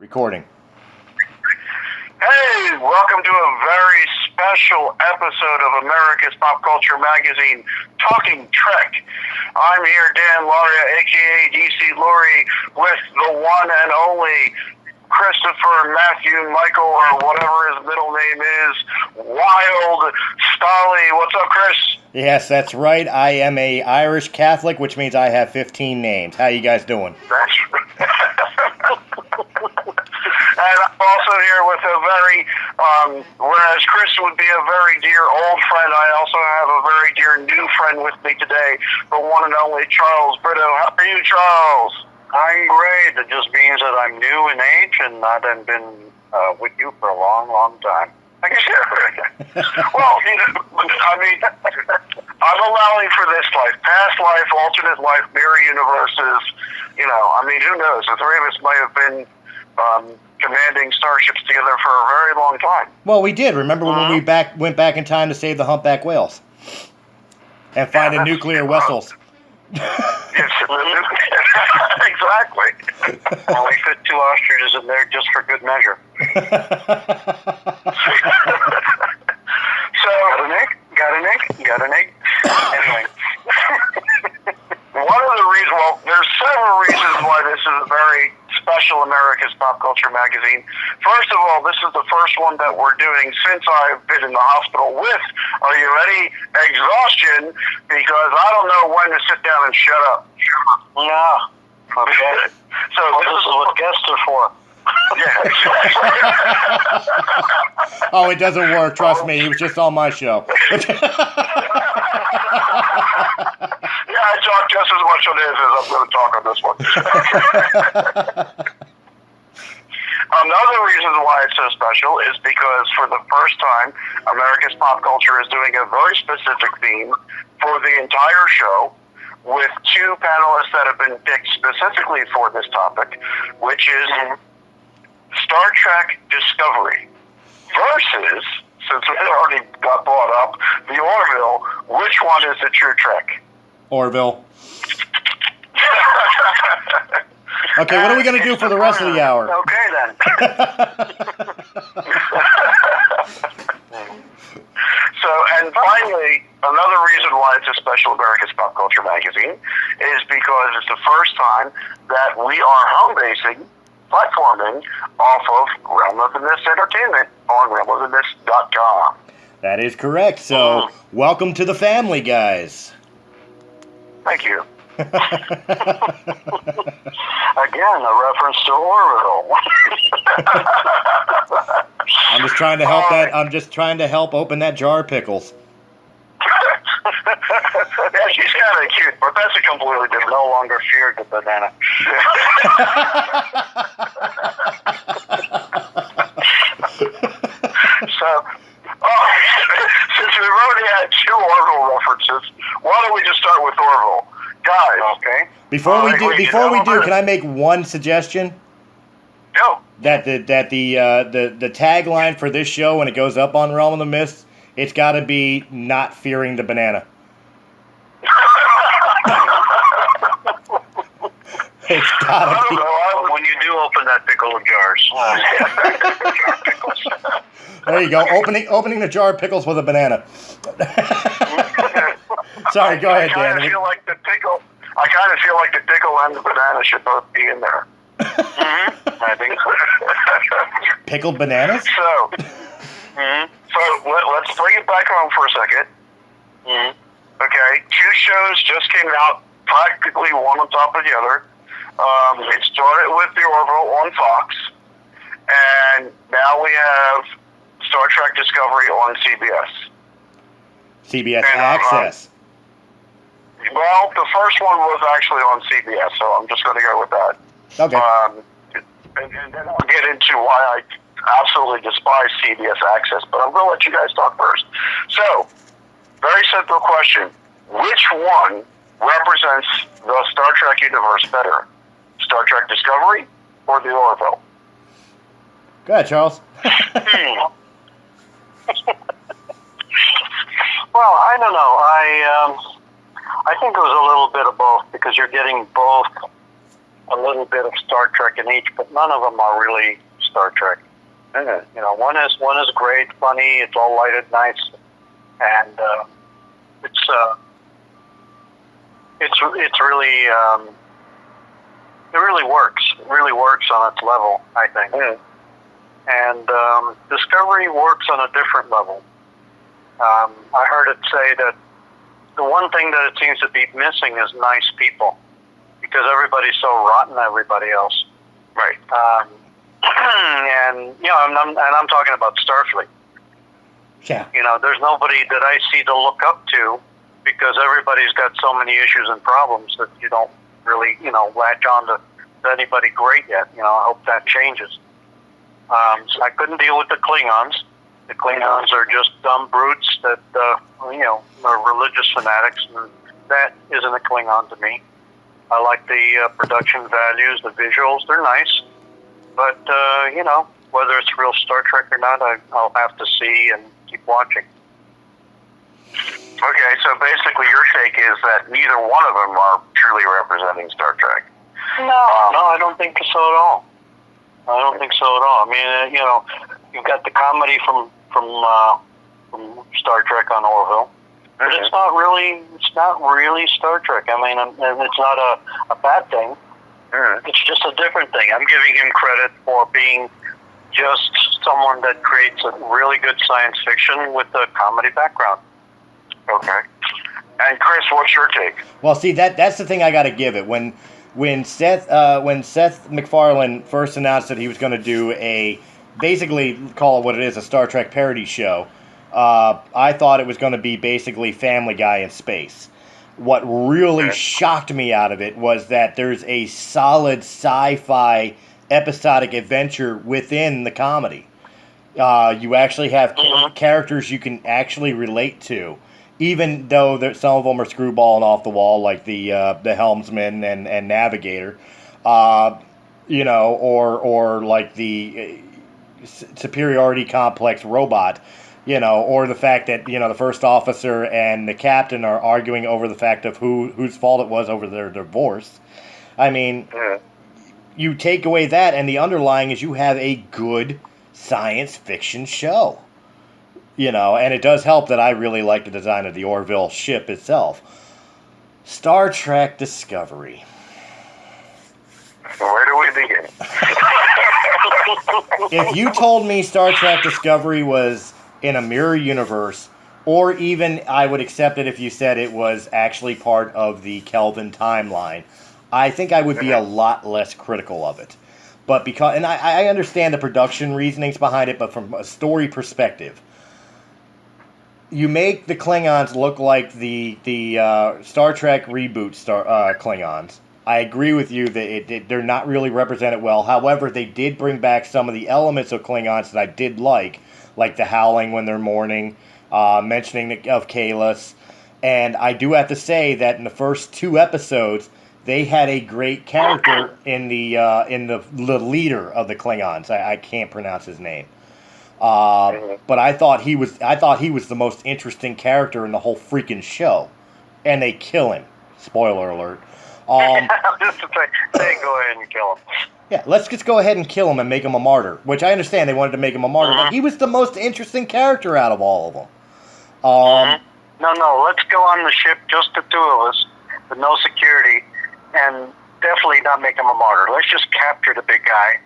Recording. Hey, welcome to a very special episode of America's Pop Culture Magazine, Talking Trek. I'm here, Dan Lauria, a.k.a. DC Laurie, with the one and only Christopher Matthew Michael, or whatever his middle name is, Wylde Stolly. What's up, Chris? Yes, that's right. I am a Irish Catholic, which means I have 15 names. How you guys doing? That's And I'm also here with a very, whereas Chris would be a very dear old friend, I also have a very dear new friend with me today, the one and only Charles Britto. How are you, Charles? I'm great. It just means that I'm new in age and I haven't been with you for a long, long time. Well, you know, I mean, I'm allowing for this life, past life, alternate life, mirror universes. You know, I mean, who knows? The three of us might have been commanding starships together for a very long time. Well, we did. Remember when we went back in time to save the humpback whales and find the nuclear vessels? Exactly. And we fit 2 ostriches in there just for good measure. So, Got an egg? Anyway. One of the reasons, well, there's several reasons why this is a very special America's Pop Culture Magazine. First of all, this is the first one that we're doing since I've been in the hospital with, are you ready, exhaustion, because I don't know when to sit down and shut up. Yeah. Okay. So well, this is what guests are for. Yeah. Oh, it doesn't work. Trust me. He was just on my show. Yeah, I talk just as much on his as I'm going to talk on this one. Another reason why it's so special is because for the first time, America's Pop Culture is doing a very specific theme for the entire show with 2 panelists that have been picked specifically for this topic, which is Star Trek Discovery versus, since it already got brought up, the Orville. Which one is the true Trek? Orville. Okay, what are we going to do for the rest of the hour? Okay, then. So, and finally, another reason why it's a special America's Pop Culture Magazine is because it's the first time that we are home-basing, platforming off of Realm of the Mist Entertainment on realmofthemist.com. That is correct. So, welcome to the family, guys. Thank you. Again, a reference to Orville. I'm just trying to help I'm just trying to help open that jar of pickles. Yeah, she's kind of cute, but that's a completely different. No longer feared the banana. So, since we've already had 2 Orville references, why don't we just start with Orville? Guys. Okay. Before we do, can I make one suggestion? Go. That the tagline for this show when it goes up on Realm of the Mist, it's got to be not fearing the banana. It's got to be. When you do open that pickle of jars. There you go. Opening the jar of pickles with a banana. Sorry, go ahead, Dan. I kind of feel like the pickle and the banana should both be in there. I think so. Pickled bananas? So, let's bring it back home for a second. Okay, 2 shows just came out, practically one on top of the other. It started with the Orville on Fox, and now we have Star Trek Discovery on CBS. CBS Access. Well, the first one was actually on CBS, so I'm just going to go with that. Okay. And then I'll get into why I absolutely despise CBS Access, but I'm going to let you guys talk first. So, very simple question. Which one represents the Star Trek universe better? Star Trek Discovery or the Orville? Go ahead, Charles. Well, I don't know. I think it was a little bit of both because you're getting both a little bit of Star Trek in each, but none of them are really Star Trek. You know, one is great, funny. It's all lighted, nice, and it's really it really works. It really works on its level, I think. And Discovery works on a different level. I heard it say that the one thing that it seems to be missing is nice people, because everybody's so rotten to everybody else. Right. And you know, I'm talking about Starfleet. Yeah. You know, there's nobody that I see to look up to, because everybody's got so many issues and problems that you don't really, you know, latch on to anybody great yet. You know, I hope that changes. So I couldn't deal with the Klingons. The Klingons are just dumb brutes that, you know, are religious fanatics, and that isn't a Klingon to me. I like the production values, the visuals, they're nice. But, you know, whether it's real Star Trek or not, I'll have to see and keep watching. Okay, so basically your take is that neither one of them are truly representing Star Trek. No, I don't think so at all. I don't think so at all. I mean, you know, you've got the comedy from Star Trek on Orville, but it's not really Star Trek. I mean, and it's not a bad thing. It's just a different thing. I'm giving him credit for being just someone that creates a really good science fiction with a comedy background. Okay. And Chris, what's your take? Well, see, that's the thing I got to give it. When Seth MacFarlane first announced that he was going to do basically call it what it is, a Star Trek parody show, I thought it was going to be basically Family Guy in space. What really shocked me out of it was that there's a solid sci-fi episodic adventure within the comedy. You actually have characters you can actually relate to, even though some of them are screwball and off the wall, like the helmsman and navigator, you know, or like the superiority complex robot. You know, or the fact that, you know, the first officer and the captain are arguing over the fact of whose fault it was over their divorce. I mean, you take away that, and the underlying is you have a good science fiction show. You know, and it does help that I really like the design of the Orville ship itself. Star Trek Discovery. Where do we begin? If you told me Star Trek Discovery was in a mirror universe, or even I would accept it if you said it was actually part of the Kelvin timeline, I think I would be a lot less critical of it. But because, and I understand the production reasonings behind it, but from a story perspective, you make the Klingons look like the Star Trek reboot Klingons. I agree with you that they're not really represented well. However, they did bring back some of the elements of Klingons that I did like the howling when they're mourning, mentioning of Kahless. And I do have to say that in the first 2 episodes, they had a great character in the leader of the Klingons. I can't pronounce his name. But I thought he was the most interesting character in the whole freaking show. And they kill him. Spoiler alert. Just to say, go ahead and kill him. Yeah, let's just go ahead and kill him and make him a martyr. Which I understand they wanted to make him a martyr, but he was the most interesting character out of all of them. No, let's go on the ship, just the 2 of us, with no security, and definitely not make him a martyr. Let's just capture the big guy.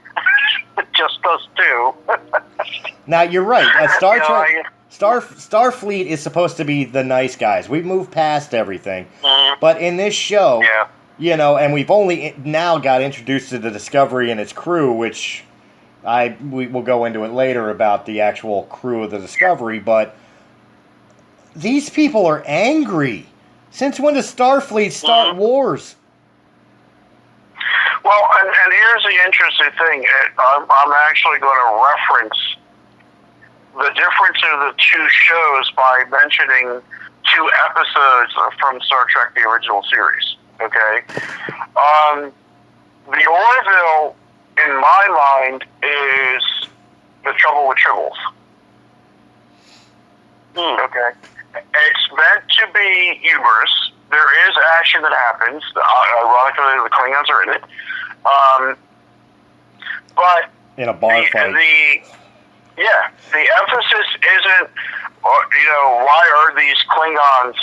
Just us 2. Now, you're right. Starfleet is supposed to be the nice guys. We've moved past everything. But in this show... Yeah. You know, and we've only now got introduced to the Discovery and its crew, which we will go into it later about the actual crew of the Discovery, but these people are angry. Since when does Starfleet start wars? Well, and here's the interesting thing. I'm actually going to reference the difference of the 2 shows by mentioning 2 episodes from Star Trek, the original series. Okay? The Orville, in my mind, is the trouble with tribbles. Okay? It's meant to be humorous. There is action that happens. Ironically, the Klingons are in it. But In a bar fight. the emphasis isn't, why are these Klingons,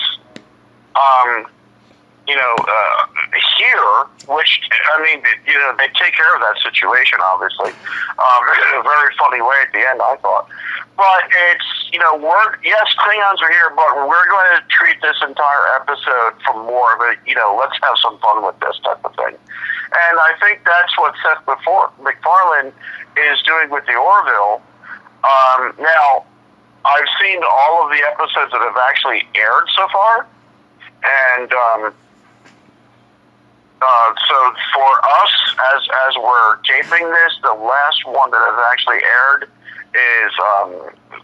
here, which, I mean, they take care of that situation, obviously, in a very funny way at the end, I thought. But it's, yes, Klingons are here, but we're going to treat this entire episode from more of a, let's have some fun with this type of thing. And I think that's what Seth MacFarlane is doing with the Orville. Now, I've seen all of the episodes that have actually aired so far, and so for us, as we're taping this, the last one that has actually aired is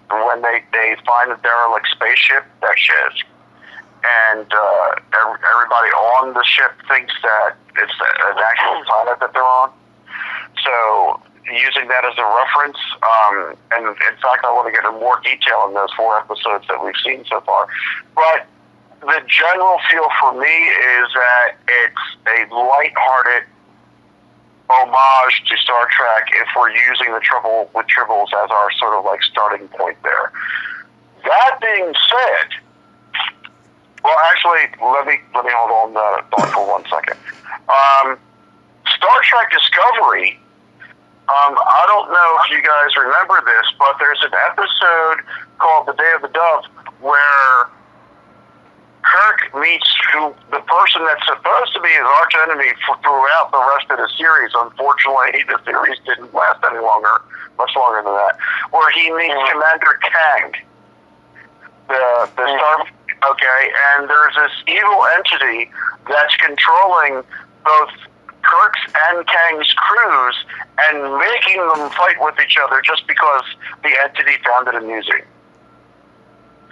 when they find a derelict spaceship that ships, and everybody on the ship thinks that it's an actual planet that they're on. So using that as a reference, and in fact, I want to get into more detail in those 4 episodes that we've seen so far. But the general feel for me is that it's a lighthearted homage to Star Trek if we're using the Trouble with Tribbles as our sort of like starting point there. That being said, well, actually, let me hold on for 1 second. Star Trek Discovery, I don't know if you guys remember this, but there's an episode called The Day of the Dove where Kirk meets the person that's supposed to be his arch enemy throughout the rest of the series. Unfortunately, the series didn't last any longer, much longer than that. Where he meets Commander Kang, the Star. Okay, and there's this evil entity that's controlling both Kirk's and Kang's crews and making them fight with each other just because the entity found it amusing.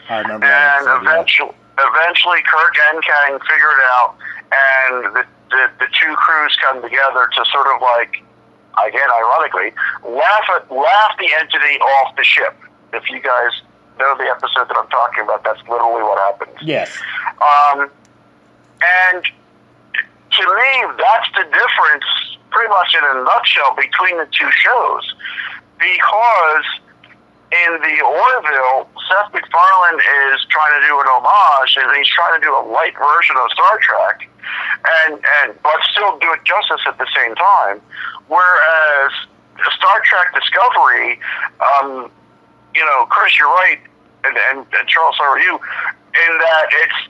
I remember and that. Eventually, Kirk and Kang figure it out, and the 2 crews come together to sort of like, again, ironically, laugh the entity off the ship. If you guys know the episode that I'm talking about, that's literally what happens. Yes. And to me, that's the difference, pretty much in a nutshell, between the 2 shows, because in the Orville, Seth MacFarlane is trying to do an homage, and he's trying to do a light version of Star Trek, but still do it justice at the same time. Whereas Star Trek Discovery, Chris, you're right, and Charles, so are you, in that it's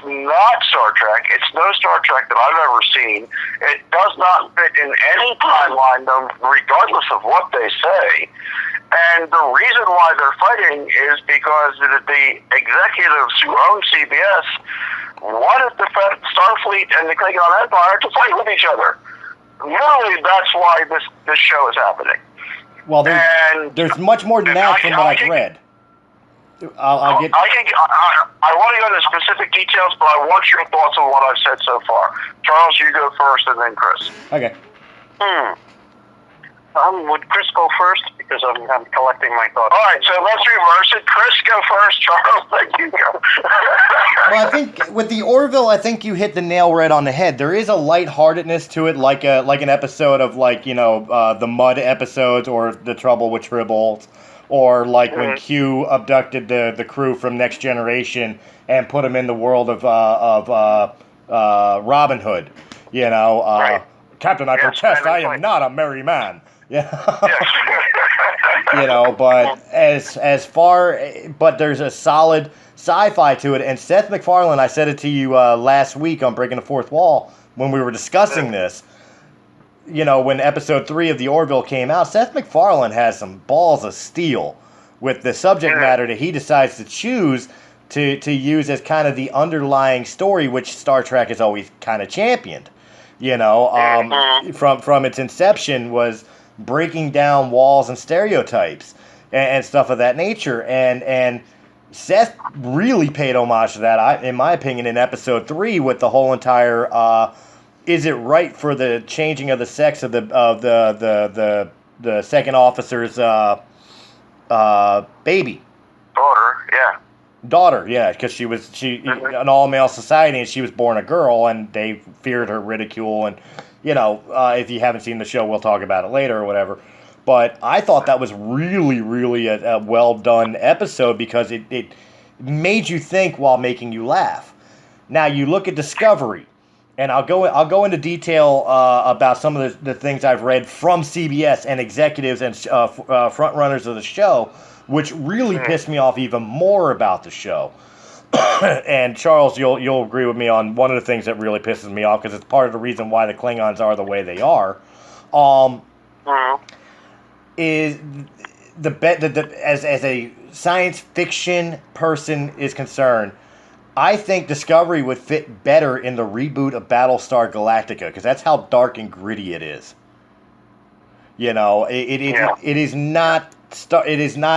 not Star Trek. It's no Star Trek that I've ever seen. It does not fit in any timeline, regardless of what they say. And the reason why they're fighting is because the executives who own CBS wanted the Starfleet and the Klingon Empire to fight with each other. Literally, that's why this show is happening. Well, there's much more than that from what I've read. I want to go into specific details, but I want your thoughts on what I've said so far. Charles, you go first, and then Chris. Okay. Would Chris go first? Because I'm collecting my thoughts. All right, so let's reverse it. Chris, go first. Charles, then you go. Well, I think with the Orville, I think you hit the nail right on the head. There is a lightheartedness to it, like an episode of the Mud episodes or the Trouble with Tribbles, or like when Q abducted the crew from Next Generation and put them in the world of Robin Hood. Right. Captain, I protest. I am not a merry man. Yeah. Yes. But there's a solid sci-fi to it. And Seth MacFarlane, I said it to you last week on Breaking the Fourth Wall when we were discussing this. When episode 3 of the Orville came out, Seth MacFarlane has some balls of steel with the subject matter that he decides to choose to use as kind of the underlying story, which Star Trek has always kind of championed. From its inception was breaking down walls and stereotypes and stuff of that nature. And Seth really paid homage to that, in my opinion, in episode 3 with the whole entire is it right for the changing of the sex of the second officer's baby? Daughter, yeah, because she an all-male society and she was born a girl, and they feared her ridicule and if you haven't seen the show, we'll talk about it later or whatever. But I thought that was really, really a well done episode because it made you think while making you laugh. Now you look at Discovery, and I'll go into detail about some of the things I've read from CBS and executives and front runners of the show, which really pissed me off even more about the show. And Charles, you'll agree with me on one of the things that really pisses me off because it's part of the reason why the Klingons are the way they are. Is as a science fiction person is concerned, I think Discovery would fit better in the reboot of Battlestar Galactica because that's how dark and gritty it is. It is not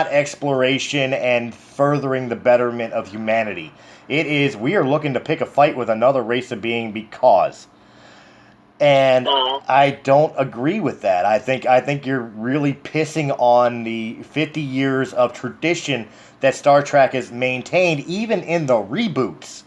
exploration and furthering the betterment of humanity. It is we are looking to pick a fight with another race of being because. And I don't agree with that. I think you're really pissing on the 50 years of tradition that Star Trek has maintained, even in the reboots.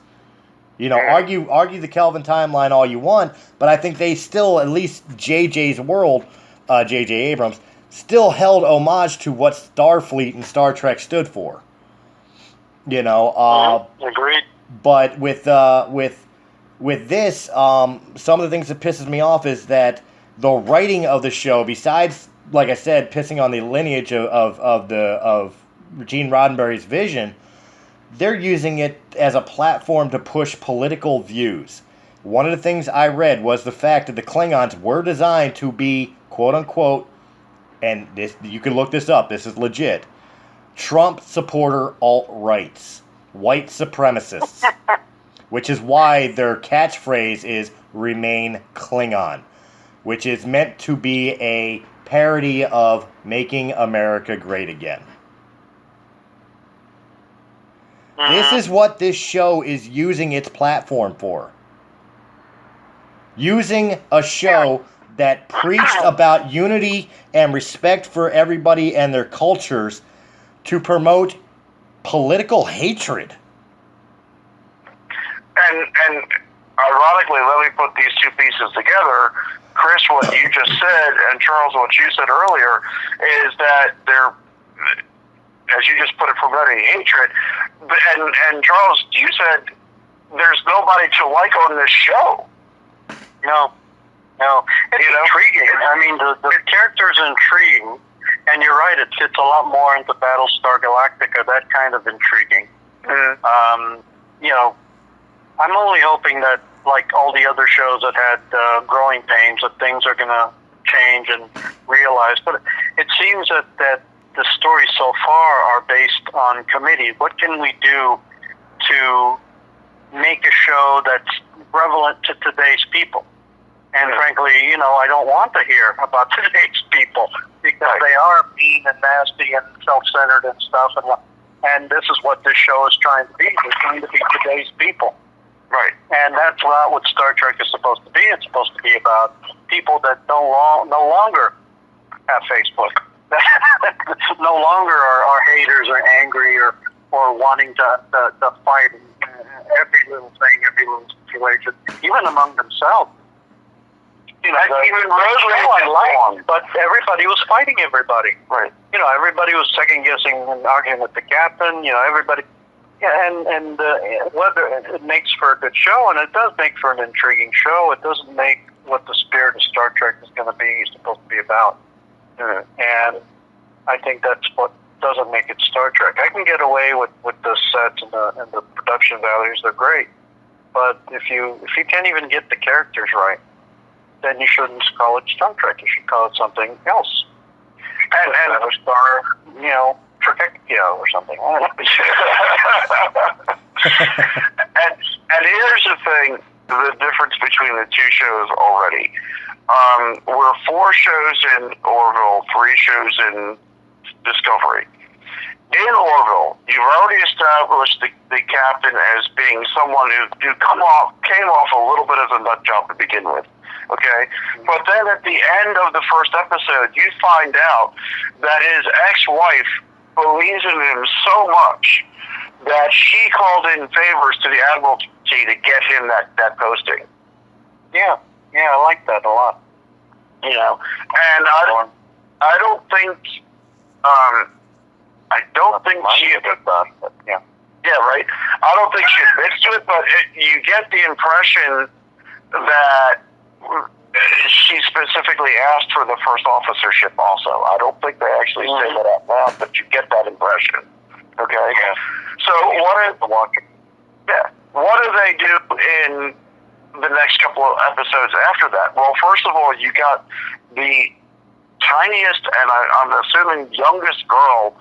Argue the Kelvin timeline all you want, but I think they still, at least JJ's world, J.J. Abrams, still held homage to what Starfleet and Star Trek stood for. Agreed. But with this, some of the things that pisses me off is that the writing of the show, besides, like I said, pissing on the lineage of Gene Roddenberry's vision, they're using it as a platform to push political views. One of the things I read was the fact that the Klingons were designed to be, quote unquote, and this you can look this up, this is legit, Trump supporter alt-rights, white supremacists. Which is why their catchphrase is "Remain Klingon," which is meant to be a parody of "Making America Great Again." This is what this show is using its platform for. Using a show that preached about unity and respect for everybody and their cultures to promote political hatred. And ironically, let me put these two pieces together. Chris, what you just said, and Charles, what you said earlier, is that they're, as you just put it, promoting hatred. And Charles, you said there's nobody to like on this show. No. It's intriguing. I mean, the character's intriguing, and you're right, it fits a lot more into Battlestar Galactica, that kind of intriguing. I'm only hoping that, like all the other shows that had growing pains, that things are going to change and realize. But it seems that the stories so far are based on committee. What can we do to make a show that's relevant to today's people? And frankly, I don't want to hear about today's people because they are mean and nasty and self-centered and stuff. And this is what this show is trying to be. It's trying to be today's people. Right. And that's not what Star Trek is supposed to be. It's supposed to be about people that no longer have Facebook. No longer are haters or angry or wanting to fight every little thing, every little situation, even among themselves. Even Rosalie, but everybody was fighting everybody. Right. Everybody was second guessing and arguing with the captain. Everybody. And whether it makes for a good show, and it does make for an intriguing show, it doesn't make what the spirit of Star Trek is going to be supposed to be about. And I think that's what doesn't make it Star Trek. I can get away with the sets and the production values; they're great. But if you can't even get the characters right, then you shouldn't call it Star Trek. You should call it something else. And a star, Trekkia or something. and here's the thing, the difference between the two shows already. We're 4 shows in Orville, 3 shows in Discovery. In Orville, you've already established the captain as being someone who came off a little bit as a nut job to begin with. Okay? But then at the end of the first episode, you find out that his ex-wife believes in him so much that she called in favors to the Admiralty to get him that posting. Yeah. Yeah, I like that a lot. You know, and I don't think she admits that, but yeah. Yeah, right. I don't think she admits to it, but you get the impression that she specifically asked for the first officership also. I don't think they actually say that out loud, but you get that impression. Okay? Yeah. So what do they do in the next couple of episodes after that? Well, first of all, you got the tiniest, and I'm assuming youngest girl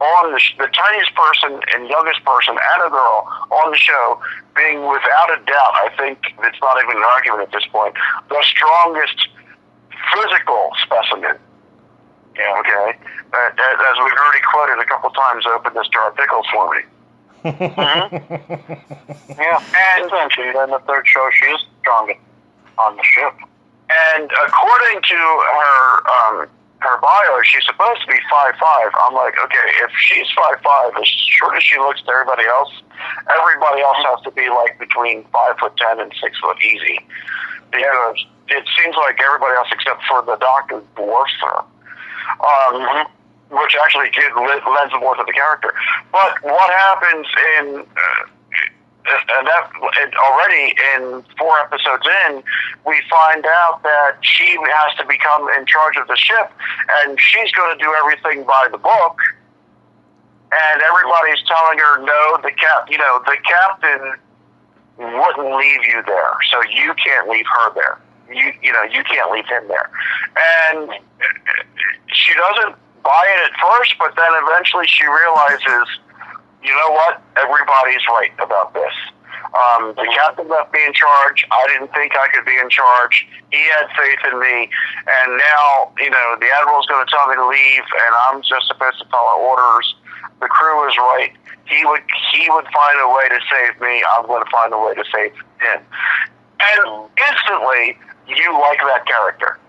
on the tiniest person and youngest person and a girl on the show being, without a doubt, I think it's not even an argument at this point, the strongest physical specimen. Yeah. Okay? As we've already quoted a couple times, open this jar of pickles for me. Yeah, and eventually, in the third show, she is strongest on the ship. And according to her bio, she's supposed to be 5'5". I'm like, okay, if she's 5'5", as short as she looks to everybody else has to be like between 5'10" and 6 foot easy, because it seems like everybody else except for the doctor dwarfs her. Which actually lends more to the character. But what happens already in 4 episodes in, we find out that she has to become in charge of the ship, and she's going to do everything by the book. And everybody's telling her, no, the captain wouldn't leave you there, so you can't leave her there. You can't leave him there. And she doesn't buy it at first, but then eventually she realizes, you know what? Everybody's right about this. The captain left me in charge. I didn't think I could be in charge. He had faith in me, and now, the admiral's going to tell me to leave, and I'm just supposed to follow orders. The crew is right. He would find a way to save me. I'm going to find a way to save him. And instantly, you like that character.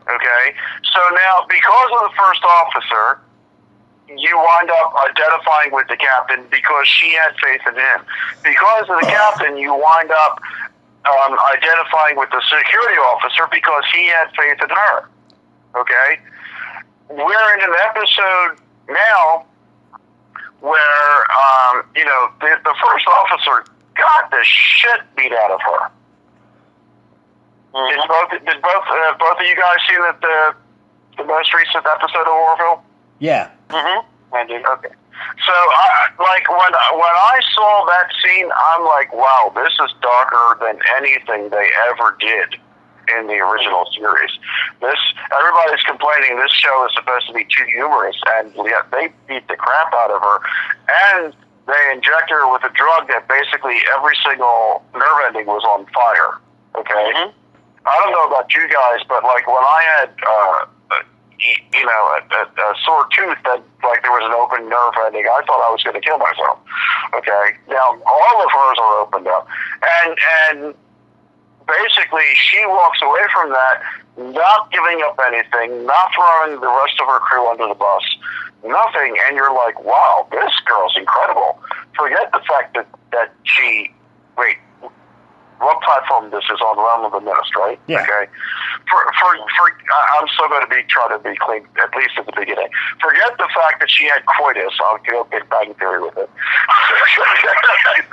Okay? So now, because of the first officer, you wind up identifying with the captain because she had faith in him. Because of the captain, you wind up identifying with the security officer because he had faith in her. Okay? We're in an episode now where, the first officer got the shit beat out of her. Did both of you guys see the most recent episode of Orville? Yeah. I did. Okay. So, when I saw that scene, I'm like, wow, this is darker than anything they ever did in the original series. Everybody's complaining this show is supposed to be too humorous, and yet they beat the crap out of her, and they inject her with a drug that basically every single nerve ending was on fire. Okay? I don't know about you guys, but when I had a sore tooth that there was an open nerve ending, I thought I was going to kill myself. Okay, now all of hers are opened up, and basically she walks away from that, not giving up anything, not throwing the rest of her crew under the bus, nothing, and you're like, wow, this girl's incredible. Forget the fact that she what platform this is on, Realm of the Mist, right? Yeah. Okay. I'm still going to try to be clean, at least at the beginning. Forget the fact that she had coitus. I'll go Big Bang Theory with it.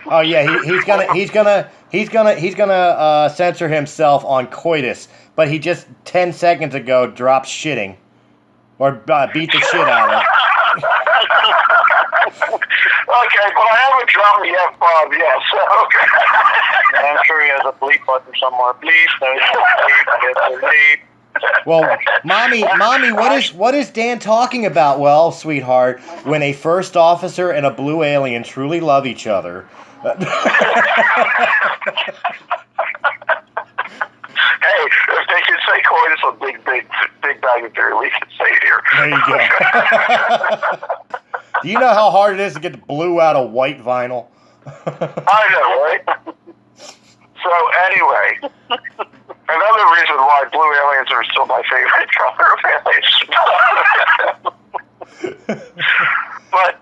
Oh yeah, he's gonna censor himself on coitus, but he just 10 seconds ago dropped shitting, or beat the shit out of. Okay, but I haven't dropped the F-bomb yet, so okay. I'm sure he has a bleep button somewhere. Bleep, bleep. Well, mommy, what is Dan talking about? Well, sweetheart, when a first officer and a blue alien truly love each other. Hey, if they can say coitus on Big Bang Theory, we can say it here. There you go. Do you know how hard it is to get the blue out of white vinyl? I know, right? So anyway, another reason why blue aliens are still my favorite color of aliens. But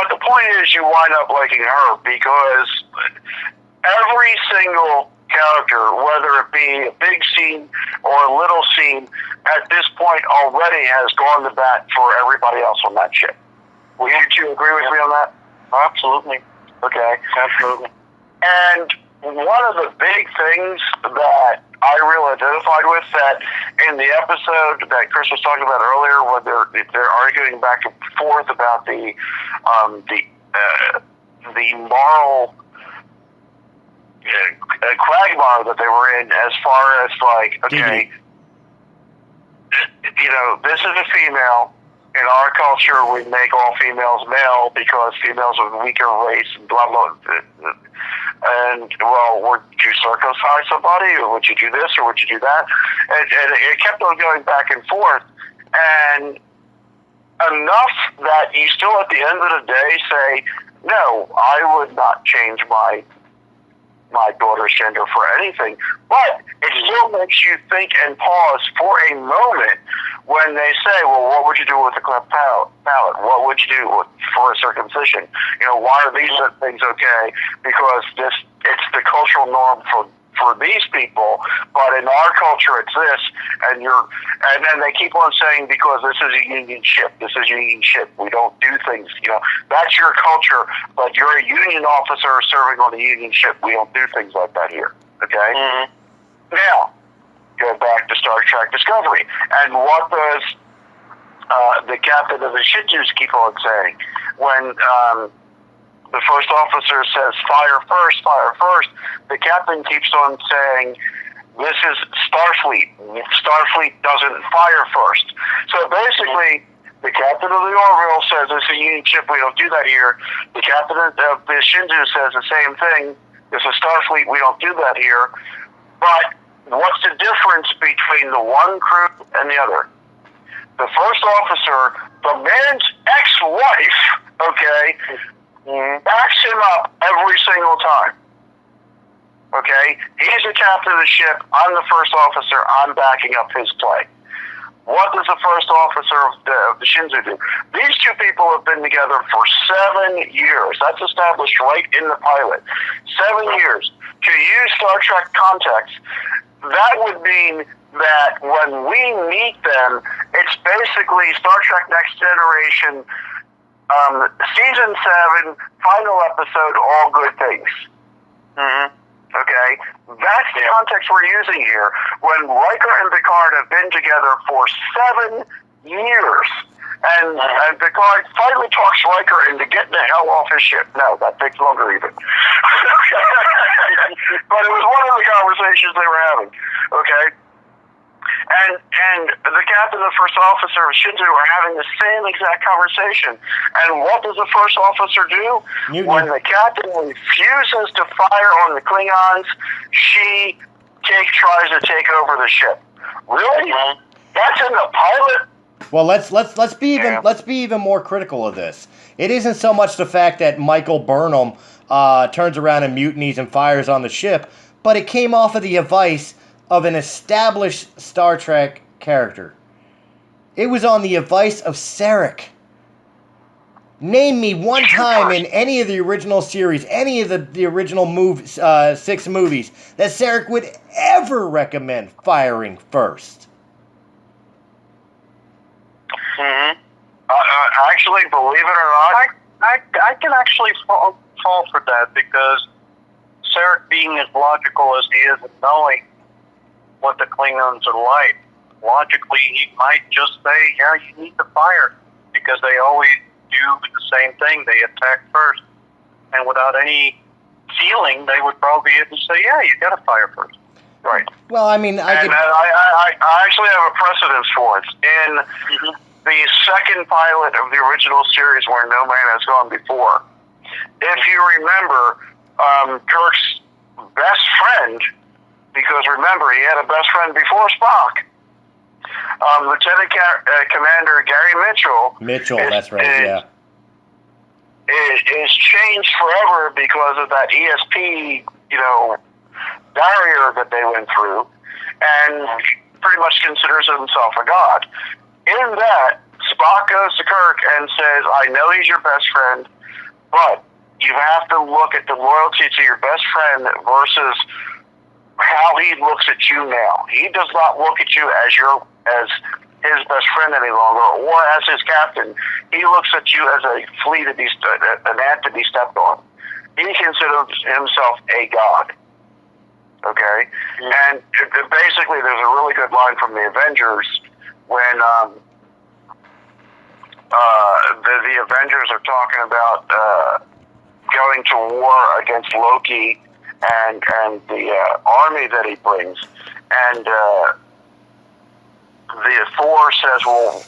the point is, you wind up liking her because every single character, whether it be a big scene or a little scene, at this point already has gone to bat for everybody else on that ship. Would you two agree with me on that? Absolutely. Okay. Absolutely. And one of the big things that I really identified with, that in the episode that Chris was talking about earlier, where they're arguing back and forth about the moral quagmire that they were in, as far as like, okay, this is a female. In our culture, we make all females male because females are the weaker race and blah, blah. And, well, would you circumcise somebody, or would you do this, or would you do that? And it kept on going back and forth. And enough that you still, at the end of the day, say, no, I would not change my daughter's gender for anything. But it still makes you think and pause for a moment when they say, well, what would you do with a cleft palate? What would you do for a circumcision? Why are these things okay? Because it's the cultural norm for these people, but in our culture it's this, and then they keep on saying, because this is a union ship, we don't do things, that's your culture, but you're a union officer serving on a union ship, we don't do things like that here, okay? Mm-hmm. Now, go back to Star Trek Discovery, and what does the captain of the Shinjus keep on saying? When the first officer says, fire first, the captain keeps on saying, this is Starfleet. Starfleet doesn't fire first. So basically, the captain of the Orville says, it's a union ship, we don't do that here. The captain of the Shinju says the same thing. It's a Starfleet, we don't do that here. But what's the difference between the one crew and the other? The first officer, the man's ex-wife, okay, backs him up every single time. Okay? He's the captain of the ship. I'm the first officer. I'm backing up his play. What does the first officer of the Shinzu do? These two people have been together for 7 years. That's established right in the pilot. 7 years. To use Star Trek context, that would mean that when we meet them, it's basically Star Trek Next Generation, season 7, final episode, all good things. Mm-hmm. Okay? That's the context we're using here. When Riker and Picard have been together for 7 years, and Picard finally talks Riker into getting the hell off his ship. No, that takes longer even. But it was one of the conversations they were having. Okay? And the captain and the first officer of Shinzu are having the same exact conversation. And what does the first officer do? When the captain refuses to fire on the Klingons, she tries to take over the ship. Really? That's in the pilot? Well, let's be even more critical of this. It isn't so much the fact that Michael Burnham turns around and mutinies and fires on the ship, but it came off of the advice of an established Star Trek character. It was on the advice of Sarek. Name me one time in any of the original series, any of the original 6 movies, that Sarek would ever recommend firing first. Mm-hmm. Actually, believe it or not, I can actually fall for that, because Sarek, being as logical as he is and knowing what the Klingons are like, logically he might just say, yeah, you need to fire, because they always do the same thing. They attack first, and without any feeling, they would probably be able to say, yeah, you got to fire first. Right. Well, I mean, I actually have a precedence for it. In the second pilot of the original series, Where No Man Has Gone Before, if you remember, Kirk's best friend, because remember, he had a best friend before Spock, Lieutenant Commander Gary Mitchell. That's right, yeah. Is changed forever because of that ESP, barrier that they went through, and pretty much considers himself a god. In that, Spock goes to Kirk and says, I know he's your best friend, but you have to look at the loyalty to your best friend versus how he looks at you now. He does not look at you as his best friend any longer, or as his captain. He looks at you as a flea to be an ant to be stepped on. He considers himself a god. Okay, and basically, there's a really good line from the Avengers when the Avengers are talking about going to war against Loki and the army that he brings, and the Thor says, well,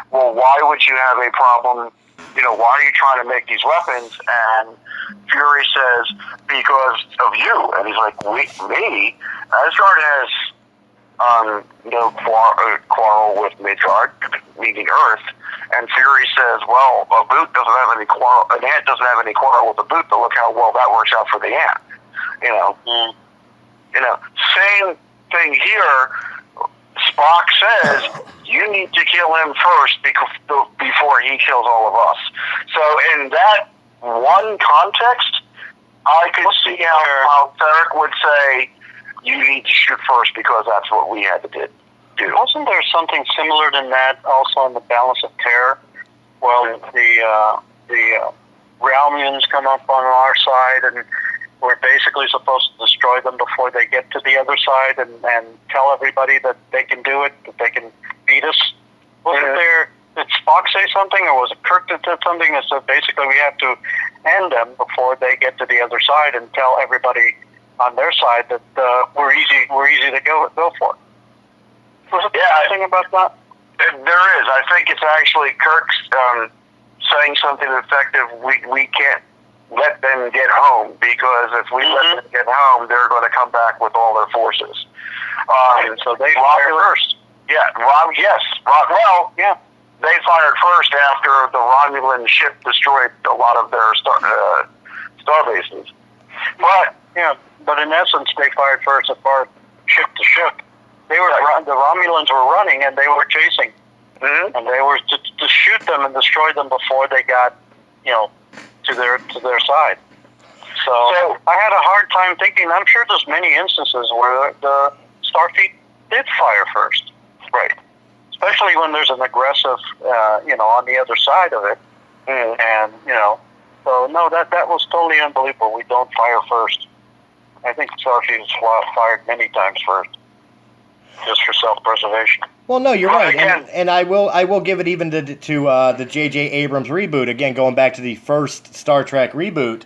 why would you have a problem? Why are you trying to make these weapons? And Fury says, because of you. And he's like, me? Asgard has no quarrel with Midgard, meaning Earth. And Fury says, well, a boot doesn't have any quarrel. An ant doesn't have any quarrel with a boot, but look how well that works out for the ant. Same thing here. Spock says, you need to kill him first before he kills all of us. So in that one context, I could see how Theric would say, you need to shoot first because that's what we had to do. Wasn't there something similar to that also in the Balance of Terror? Well, the Realmians come up on our side, and we're basically supposed to destroy them before they get to the other side and tell everybody that they can do it, that they can beat us. Did Spock say something, or was it Kirk that said something that said basically we have to end them before they get to the other side and tell everybody on their side that we're easy to go for? Was there anything about that? There is. I think it's actually Kirk's saying something effective. We can't let them get home, because if we let them get home, they're going to come back with all their forces. So they fired first. Yeah, yeah. They fired first after the Romulan ship destroyed a lot of their star bases. But in essence, they fired first as far as ship to ship. The Romulans were running and they were chasing, and they were to shoot them and destroy them before they got, to their side. So I had a hard time thinking. I'm sure there's many instances where the Starfleet did fire first, right? Especially when there's an aggressive, on the other side of it, and so no, that was totally unbelievable. We don't fire first. I think Starfleet has fired many times first, just for self-preservation. Well, no, you're right, and I will give it even to the J.J. Abrams reboot, again, going back to the first Star Trek reboot,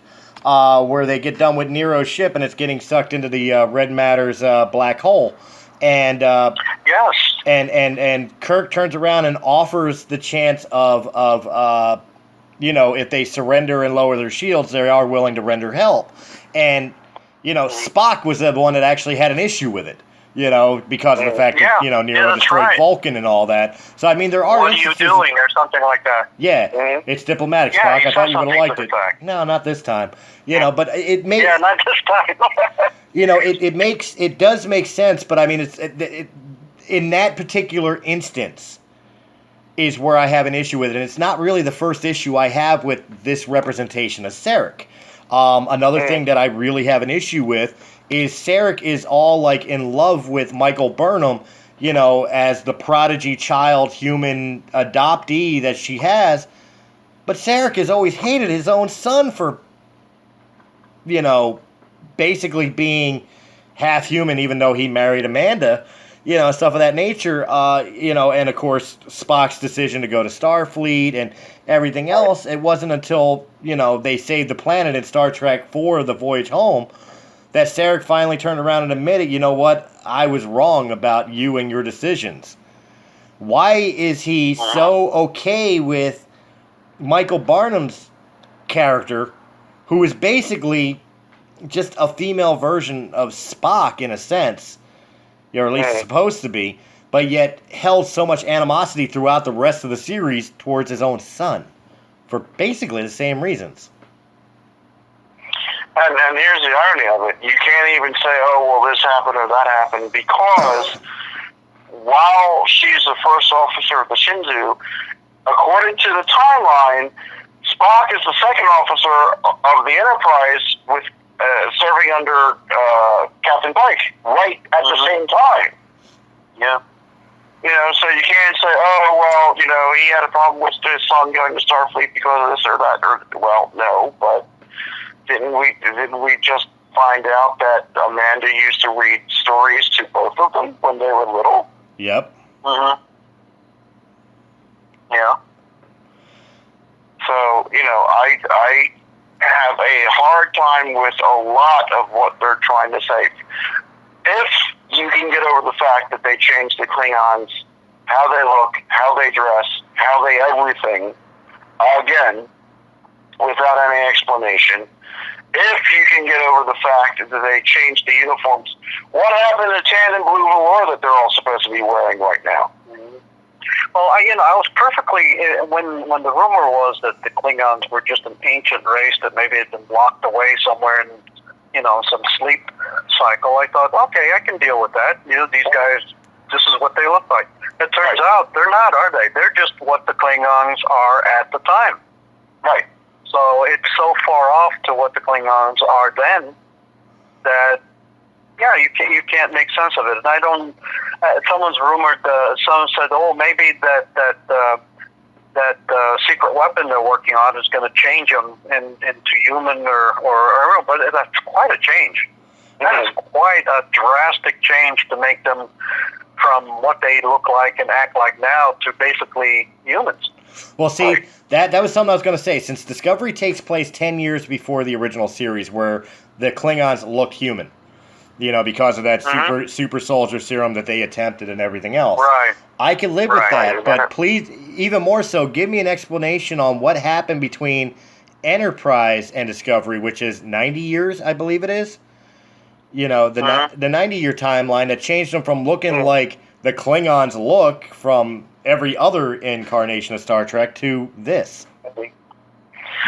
where they get done with Nero's ship and it's getting sucked into the Red Matter's black hole, and yes, and Kirk turns around and offers the chance of if they surrender and lower their shields, they are willing to render help, and Spock was the one that actually had an issue with it. Because of the fact that, Nero destroyed Vulcan and all that. So, I mean, there are instances... What are you doing, or something like that. Yeah, it's diplomatic, Spock. I thought you would have liked it. No, not this time. But it makes... Yeah, not this time. It does make sense, but, I mean, it's in that particular instance is where I have an issue with it. And it's not really the first issue I have with this representation of Sarek. Another thing that I really have an issue with is Sarek is all like in love with Michael Burnham, as the prodigy child human adoptee that she has. But Sarek has always hated his own son for, basically being half human, even though he married Amanda, stuff of that nature. And of course Spock's decision to go to Starfleet and everything else. It wasn't until, they saved the planet in Star Trek IV, The Voyage Home, that Sarek finally turned around and admitted, you know what, I was wrong about you and your decisions. Why is he so okay with Michael Barnum's character, who is basically just a female version of Spock in a sense, or at least supposed to be, but yet held so much animosity throughout the rest of the series towards his own son, for basically the same reasons? And here's the irony of it. You can't even say, oh, well, this happened or that happened, because while she's the first officer of the Shinzu, according to the timeline, Spock is the second officer of the Enterprise with serving under Captain Pike right at the same time. Yeah. You know, so you can't say, oh, well, you know, he had a problem with his son going to Starfleet because of this or that. Or, well, no, but didn't we just find out that Amanda used to read stories to both of them when they were little? Yep. Mm-hmm. Yeah. So, you know, I have a hard time with a lot of what they're trying to say. If you can get over the fact that they changed the Klingons, how they look, how they dress, how they everything, again, without any explanation. If you can get over the fact that they changed the uniforms, what happened to tan and blue velour that they're all supposed to be wearing right now? Well, I was perfectly when the rumor was that the Klingons were just an ancient race that maybe had been locked away somewhere in, you know, some sleep cycle. I thought, okay, I can deal with that. You know, these guys, this is what they look like. It turns out they're not, are they? They're just what the Klingons are at the time. Right. So it's so far off to what the Klingons are then that, yeah, you can't make sense of it. And I don't. Someone's rumored. Someone said, "Oh, maybe that secret weapon they're working on is going to change them into human or." But that's quite a change. That is quite a drastic change to make them from what they look like and act like now to basically humans. Well, see, that was something I was going to say. Since Discovery takes place 10 years before the original series, where the Klingons look human. You know, because of that super soldier serum that they attempted and everything else. Right. I can live with that, but please, even more so, give me an explanation on what happened between Enterprise and Discovery, which is 90 years, I believe it is. You know, the 90-year timeline that changed them from looking like the Klingons look from every other incarnation of Star Trek to this.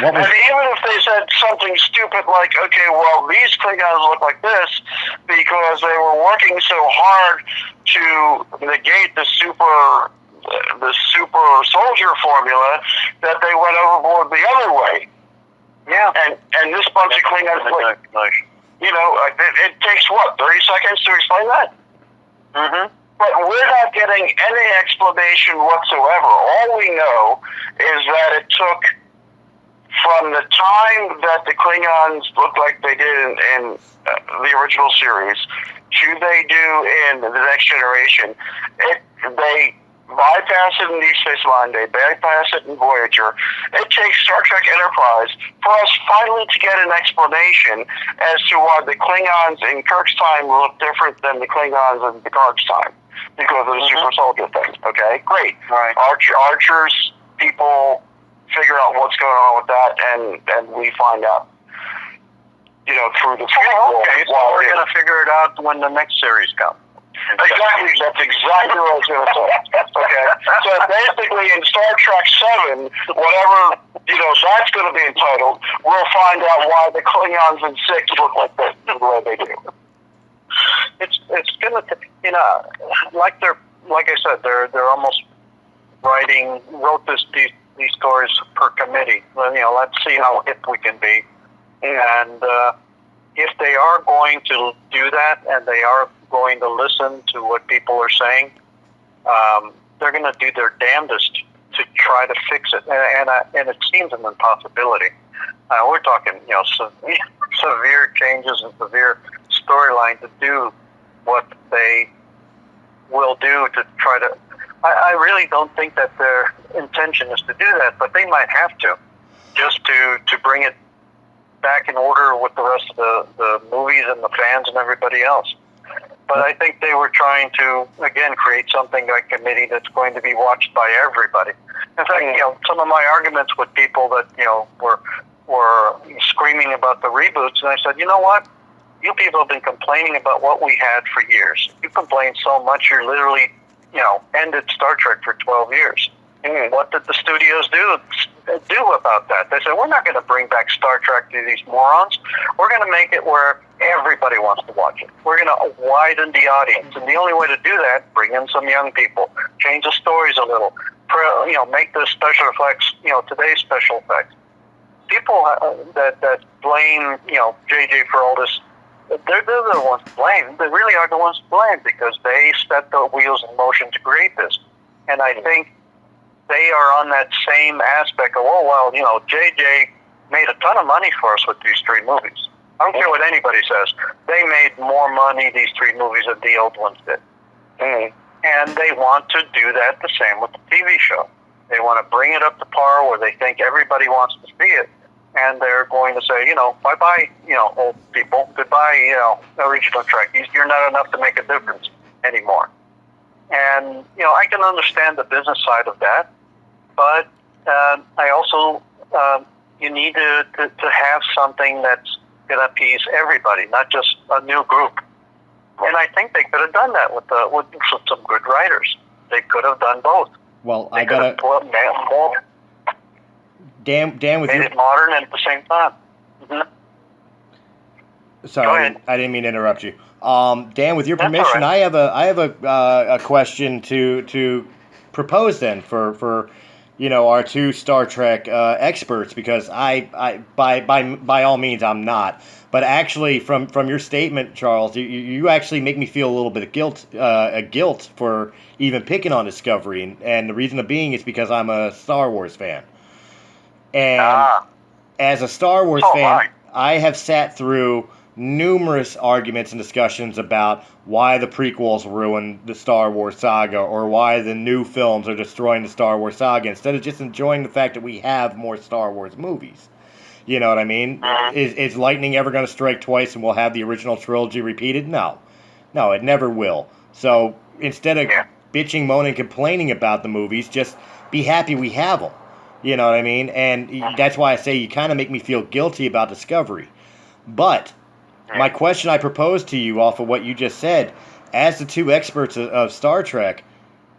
And even if they said something stupid like, okay, well, these Klingons look like this because they were working so hard to negate the super soldier formula that they went overboard the other way. Yeah. And this bunch of Klingons, you know, it takes, 30 seconds to explain that? Mm-hmm. But we're not getting any explanation whatsoever. All we know is that it took, from the time that the Klingons looked like they did in the original series to they do in the Next Generation, they bypass it in Deep Space Nine, they bypass it in Voyager. It takes Star Trek Enterprise for us finally to get an explanation as to why the Klingons in Kirk's time look different than the Klingons in Picard's time because of the super soldier thing. Okay, great. Right. Archers, people figure out what's going on with that, and we find out, you know, through the prequel. Okay, so we're going to figure it out when the next series comes. Exactly, that's exactly what I was going to say. Okay, so basically in Star Trek 7, whatever, you know, that's going to be entitled, we'll find out why the Klingons in 6 look like this, the way they do. It's going to, you know, like I said, they're almost wrote these stories per committee. Well, you know, let's see how hip we can be. And if they are going to do that and they are going to listen to what people are saying, they're going to do their damnedest to try to fix it. And it seems an impossibility. We're talking, you know, severe changes and severe storyline to do what they will do to try to. I really don't think that their intention is to do that, but they might have to, just to bring it back in order with the rest of the movies and the fans and everybody else. But I think they were trying to, again, create something like a committee that's going to be watched by everybody. In fact, you know, some of my arguments with people that, you know, were screaming about the reboots, and I said, you know what? You people have been complaining about what we had for years. You complain so much, you're literally, you know, ended Star Trek for 12 years. And what did the studios do about that? They said, we're not going to bring back Star Trek to these morons. We're going to make it where everybody wants to watch it. We're going to widen the audience. And the only way to do that, bring in some young people, change the stories a little, you know, make the special effects, you know, today's special effects. people that blame, JJ for all this, they're the ones to blame. They really are the ones to blame because they set the wheels in motion to create this. And I think they are on that same aspect of, JJ made a ton of money for us with these 3 movies. I don't care what anybody says. They made more money, these 3 movies, than the old ones did. And they want to do that the same with the TV show. They want to bring it up to par where they think everybody wants to see it. And they're going to say, bye-bye, old people. Goodbye, original Trekkies. You're not enough to make a difference anymore. And, I can understand the business side of that. But I also, you need to have something that's going to appease everybody, not just a new group. And I think they could have done that with some good writers. They could have done both. Well, they could have Dan, with made it modern and at the same time. Sorry, I didn't mean to interrupt you. Dan, with your permission, right. I have a question to propose then for our 2 Star Trek experts, because I by all means I'm not, but actually from your statement, Charles, you actually make me feel a little bit of guilt for even picking on Discovery, and the reason being is because I'm a Star Wars fan, and as a Star Wars fan, I have sat through numerous arguments and discussions about why the prequels ruined the Star Wars saga, or why the new films are destroying the Star Wars saga, instead of just enjoying the fact that we have more Star Wars movies. You know what I mean? Is lightning ever going to strike twice and we'll have the original trilogy repeated? No, it never will. So instead of bitching, moaning, complaining about the movies, just be happy we have them. You know what I mean? And that's why I say you kind of make me feel guilty about Discovery. But my question I propose to you off of what you just said, as the 2 experts of Star Trek,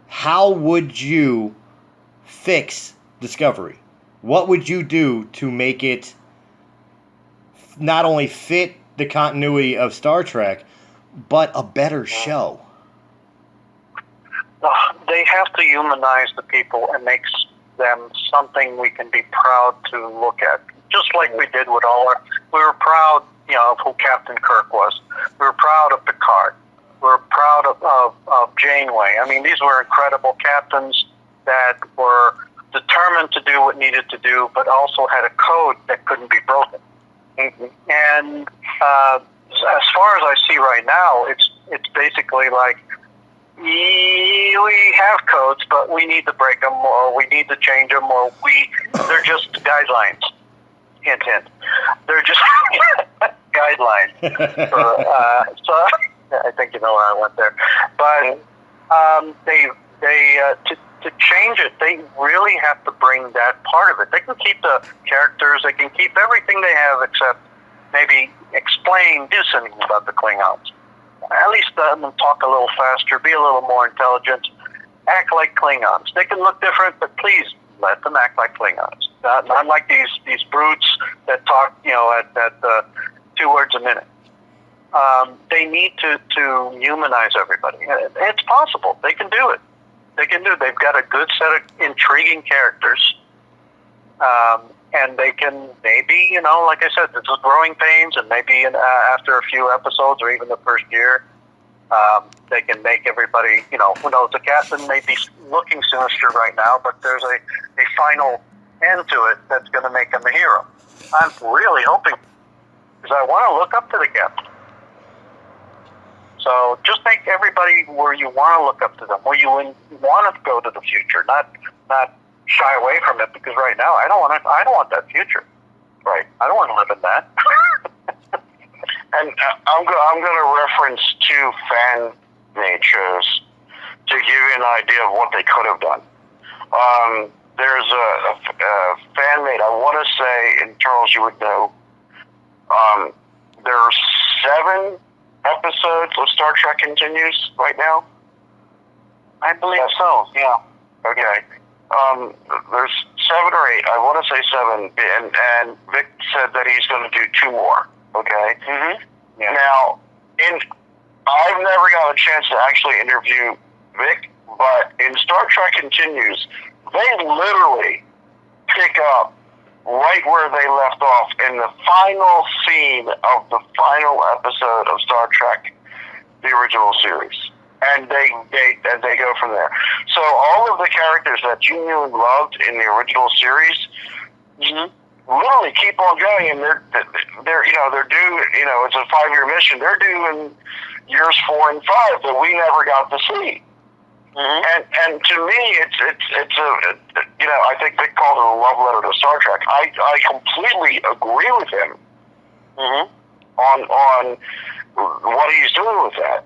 how would you fix Discovery? What would you do to make it not only fit the continuity of Star Trek, but a better show? They have to humanize the people and make them something we can be proud to look at. Just like we did with we were proud, of who Captain Kirk was. We were proud of Picard. We were proud of Janeway. I mean, these were incredible captains that were determined to do what needed to do, but also had a code that couldn't be broken. And as far as I see right now, it's basically like, we have codes, but we need to break them, or we need to change them, or they're just guidelines. Hint, hint. They're just guidelines. So I think you know where I went there. But to change it, they really have to bring that part of it. They can keep the characters, they can keep everything they have, except maybe do something about the Klingons. At least let them talk a little faster, be a little more intelligent, act like Klingons. They can look different, but please let them act like Klingons. Not like these brutes that talk, at 2 words a minute. They need to humanize everybody. It's possible. They can do it. They've got a good set of intriguing characters. And they can maybe, like I said, this is growing pains, and maybe after a few episodes or even the first year, they can make everybody, who knows, the captain may be looking sinister right now, but there's a final end to it that's going to make him a hero. I'm really hoping, because I want to look up to the captain. So just make everybody where you want to look up to them, where you want to go to the future, not shy away from it, because right now I don't want that future. Right. I don't want to live in that. And I'm going to reference 2 fan-made shows to give you an idea of what they could have done. There's a fan-made, I want to say, and Charles, you would know, there are 7 episodes of Star Trek Continues right now. I believe so, yeah. Okay. There's 7 or 8. I want to say 7, and Vic said that he's going to do 2 more. Okay. Mm-hmm. Yeah. Now, I've never got a chance to actually interview Vic, but in Star Trek Continues, they literally pick up right where they left off in the final scene of the final episode of Star Trek, the original series. And they go from there. So all of the characters that you knew and loved in the original series, literally keep on going, and they're due. It's a 5-year mission. They're due in years 4 and 5 that we never got to see. And to me, it's I think Vic called it a love letter to Star Trek. I completely agree with him on what he's doing with that.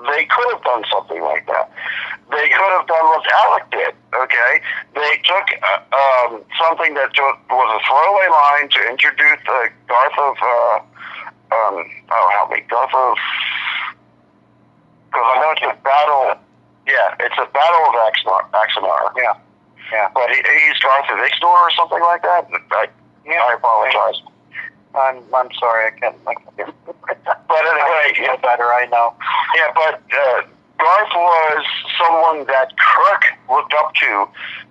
They could have done something like that. They could have done what Alec did. Okay, they took something that was a throwaway line to introduce Garth of Garth of, because I know it's a battle. Yeah, it's a battle of Axanar. Yeah. But he's Garth of Ixnor or something like that. I apologize. I'm sorry, I can't. But anyway, you know better, I know. Yeah, but Garth was someone that Kirk looked up to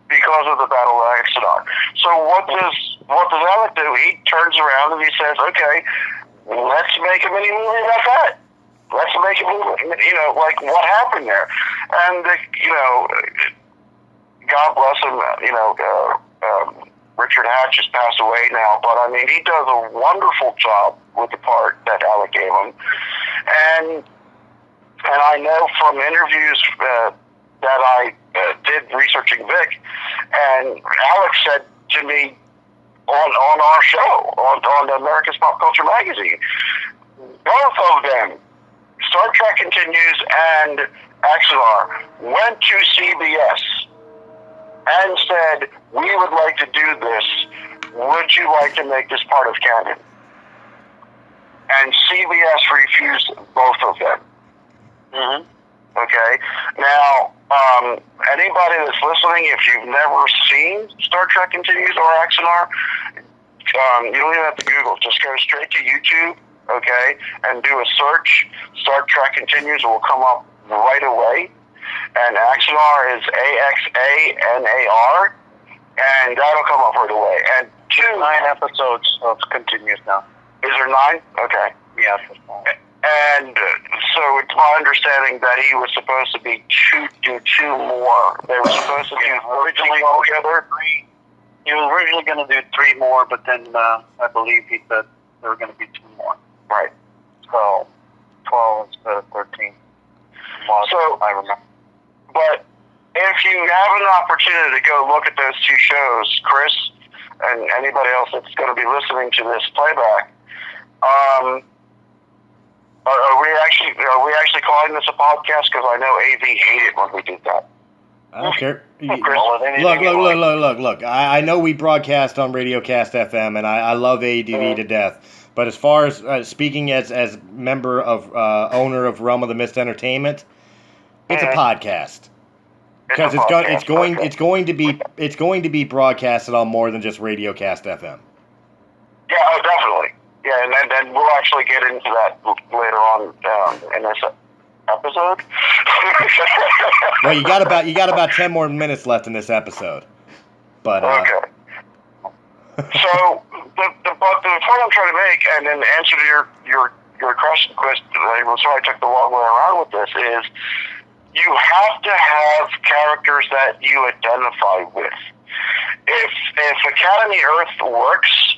because of the Battle of Axanar. So what does Alec do? He turns around and he says, "Okay, let's make a mini movie about that. Let's make a movie. Like what happened there?" And God bless him. Richard Hatch has passed away now, but I mean, he does a wonderful job with the part that Alec gave him. And I know from interviews that I did researching Vic, and Alex said to me on our show, on America's Pop Culture Magazine, both of them, Star Trek Continues and Axanar, went to CBS and said, "We would like to do this. Would you like to make this part of canon?" And CBS refused both of them. Okay? Now, anybody that's listening, if you've never seen Star Trek Continues or Axanar, you don't even have to Google. Just go straight to YouTube, okay, and do a search. Star Trek Continues will come up right away. And Axanar is AXANAR, and that'll come up right away. And 9 episodes of Continues now. Is there 9? Okay. Yeah. And so it's my understanding that he was supposed to be do 2 more. They were supposed to do originally altogether. He was originally going to do 3 more, but then I believe he said there were going to be 2 more. Right. So 12 instead of 13. So I remember. But if you have an opportunity to go look at those 2 shows, Chris, and anybody else that's going to be listening to this playback, are we actually calling this a podcast? Because I know AV hated when we did that. I don't care. Chris, Look. I know we broadcast on RadioCast FM, and I love ADV to death. But as far as speaking as member of owner of Realm of the Mist Entertainment, it's a podcast. Because it's going to be broadcasted on more than just RadioCast FM. Yeah, definitely. Yeah, and then we'll actually get into that later on in this episode. Well, you got about 10 more minutes left in this episode. But okay. So the point I'm trying to make, and then the answer to your question, Chris, so I took the long way around with this, is you have to have characters that you identify with. If Academy Earth works,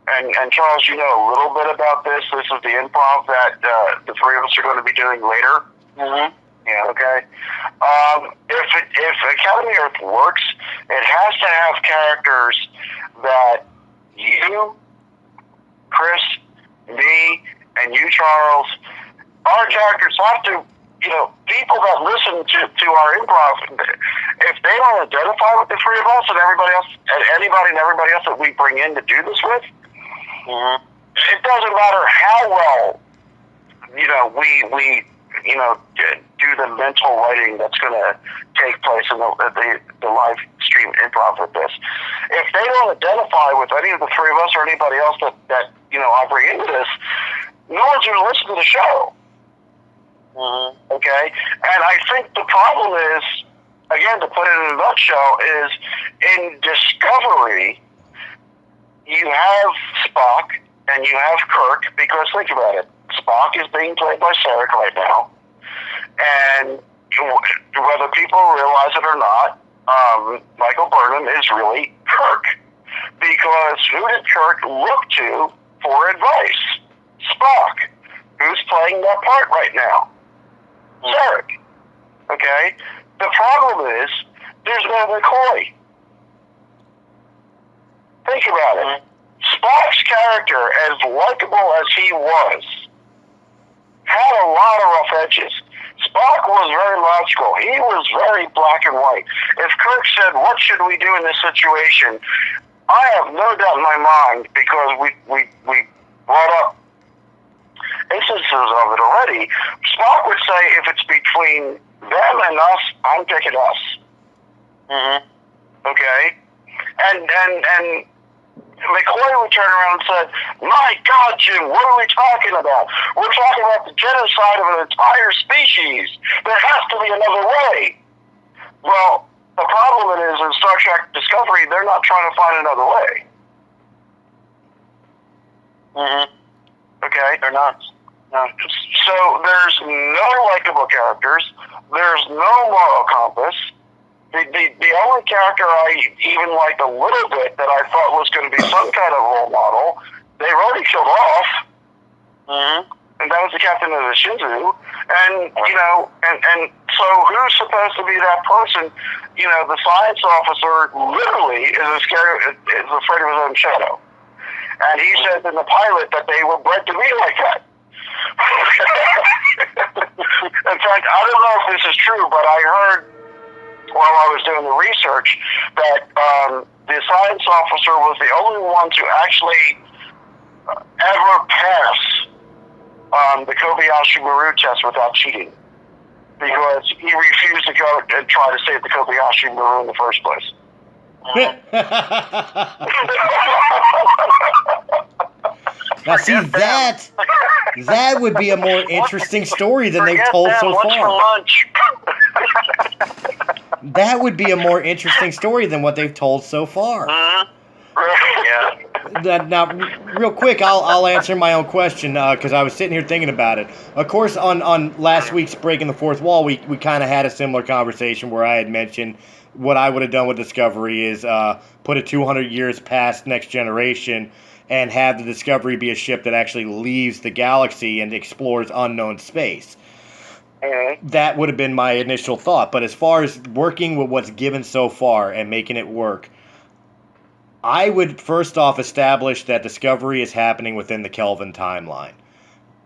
and Charles, you know a little bit about this. This is the improv that the 3 of us are going to be doing later. Yeah. Okay. If Academy Earth works, it has to have characters that you, Chris, me, and you, Charles, our characters have to. People that listen to our improv, if they don't identify with the 3 of us and everybody else, and everybody else that we bring in to do this with, it doesn't matter how well, we do the mental writing that's going to take place in the live stream improv with this. If they don't identify with any of the 3 of us or anybody else that I bring into this, no one's going to listen to the show. Okay? And I think the problem is, again, to put it in a nutshell, is in Discovery, you have Spock and you have Kirk, because think about it. Spock is being played by Sarek right now. And whether people realize it or not, Michael Burnham is really Kirk. Because who did Kirk look to for advice? Spock. Who's playing that part right now? Sarek. Okay? The problem is, there's no McCoy. Think about it. Spock's character, as likable as he was, had a lot of rough edges. Spock was very logical. He was very black and white. If Kirk said, what should we do in this situation? I have no doubt in my mind, because we brought up instances of it already. Spock would say, if it's between them and us, I'm picking us. Okay? And McCoy would turn around and said, my God, Jim, what are we talking about? We're talking about the genocide of an entire species. There has to be another way. Well, the problem is in Star Trek Discovery, they're not trying to find another way. Okay? They're not. No. So there's no likable characters. There's no moral compass. The only character I even liked a little bit that I thought was going to be some kind of role model, they've already killed off. And that was the captain of the Shinzu. And, you know, and so who's supposed to be that person? You know, the science officer literally is afraid of his own shadow. And he said in the pilot that they were bred to be like that. In fact, I don't know if this is true, but I heard while I was doing the research that the science officer was the only one to actually ever pass the Kobayashi Maru test without cheating, because he refused to go and try to save the Kobayashi Maru in the first place. Now, see, that would be a more interesting story than they've told so What's far. for lunch? That would be a more interesting story than what they've told so far. Yeah. Now, real quick, I'll answer my own question, because I was sitting here thinking about it. Of course, on last week's Breaking the Fourth Wall, we kind of had a similar conversation where I had mentioned what I would have done with Discovery is put it 200 years past Next Generation and have the Discovery be a ship that actually leaves the galaxy and explores unknown space. That would have been my initial thought. But as far as working with what's given so far and making it work, I would first off establish that Discovery is happening within the Kelvin timeline.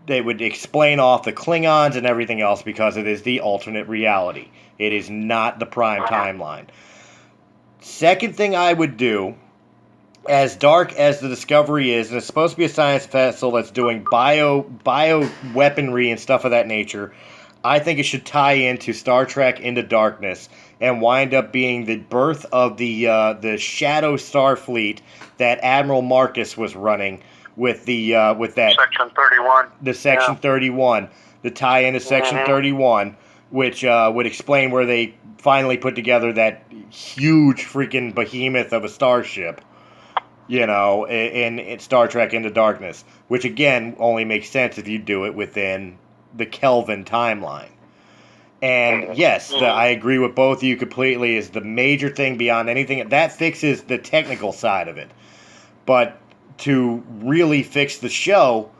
They would explain off the Klingons and everything else because it is the alternate reality. It is not the prime timeline. Second thing I would do, as dark as the Discovery is, and it's supposed to be a science vessel that's doing bio weaponry and stuff of that nature, I think it should tie into Star Trek Into Darkness and wind up being the birth of the Shadow Starfleet that Admiral Marcus was running with that Section 31. the Section 31, the tie into Section 31, which would explain where they finally put together that huge freaking behemoth of a starship, you know, in Star Trek Into Darkness, which again only makes sense if you do it within the Kelvin timeline. And yes, I agree with both of you completely, is the major thing beyond anything. That fixes the technical side of it. But to really fix the show,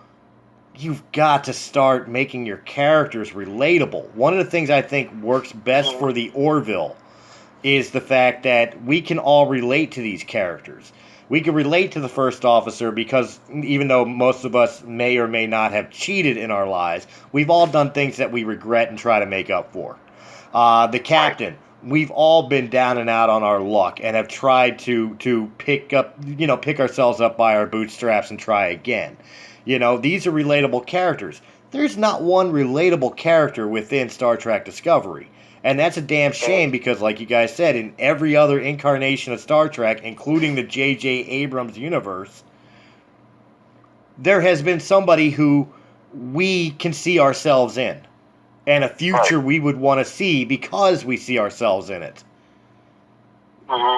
you've got to start making your characters relatable. One of the things I think works best for the Orville is the fact that we can all relate to these characters. We can relate to the first officer because even though most of us may or may not have cheated in our lives, we've all done things that we regret and try to make up for. The captain, we've all been down and out on our luck and have tried to pick ourselves up by our bootstraps and try again. You know, these are relatable characters. There's not one relatable character within Star Trek Discovery. And that's a damn shame because, like you guys said, in every other incarnation of Star Trek, including the J.J. Abrams universe, there has been somebody who we can see ourselves in. And a future we would want to see because we see ourselves in it.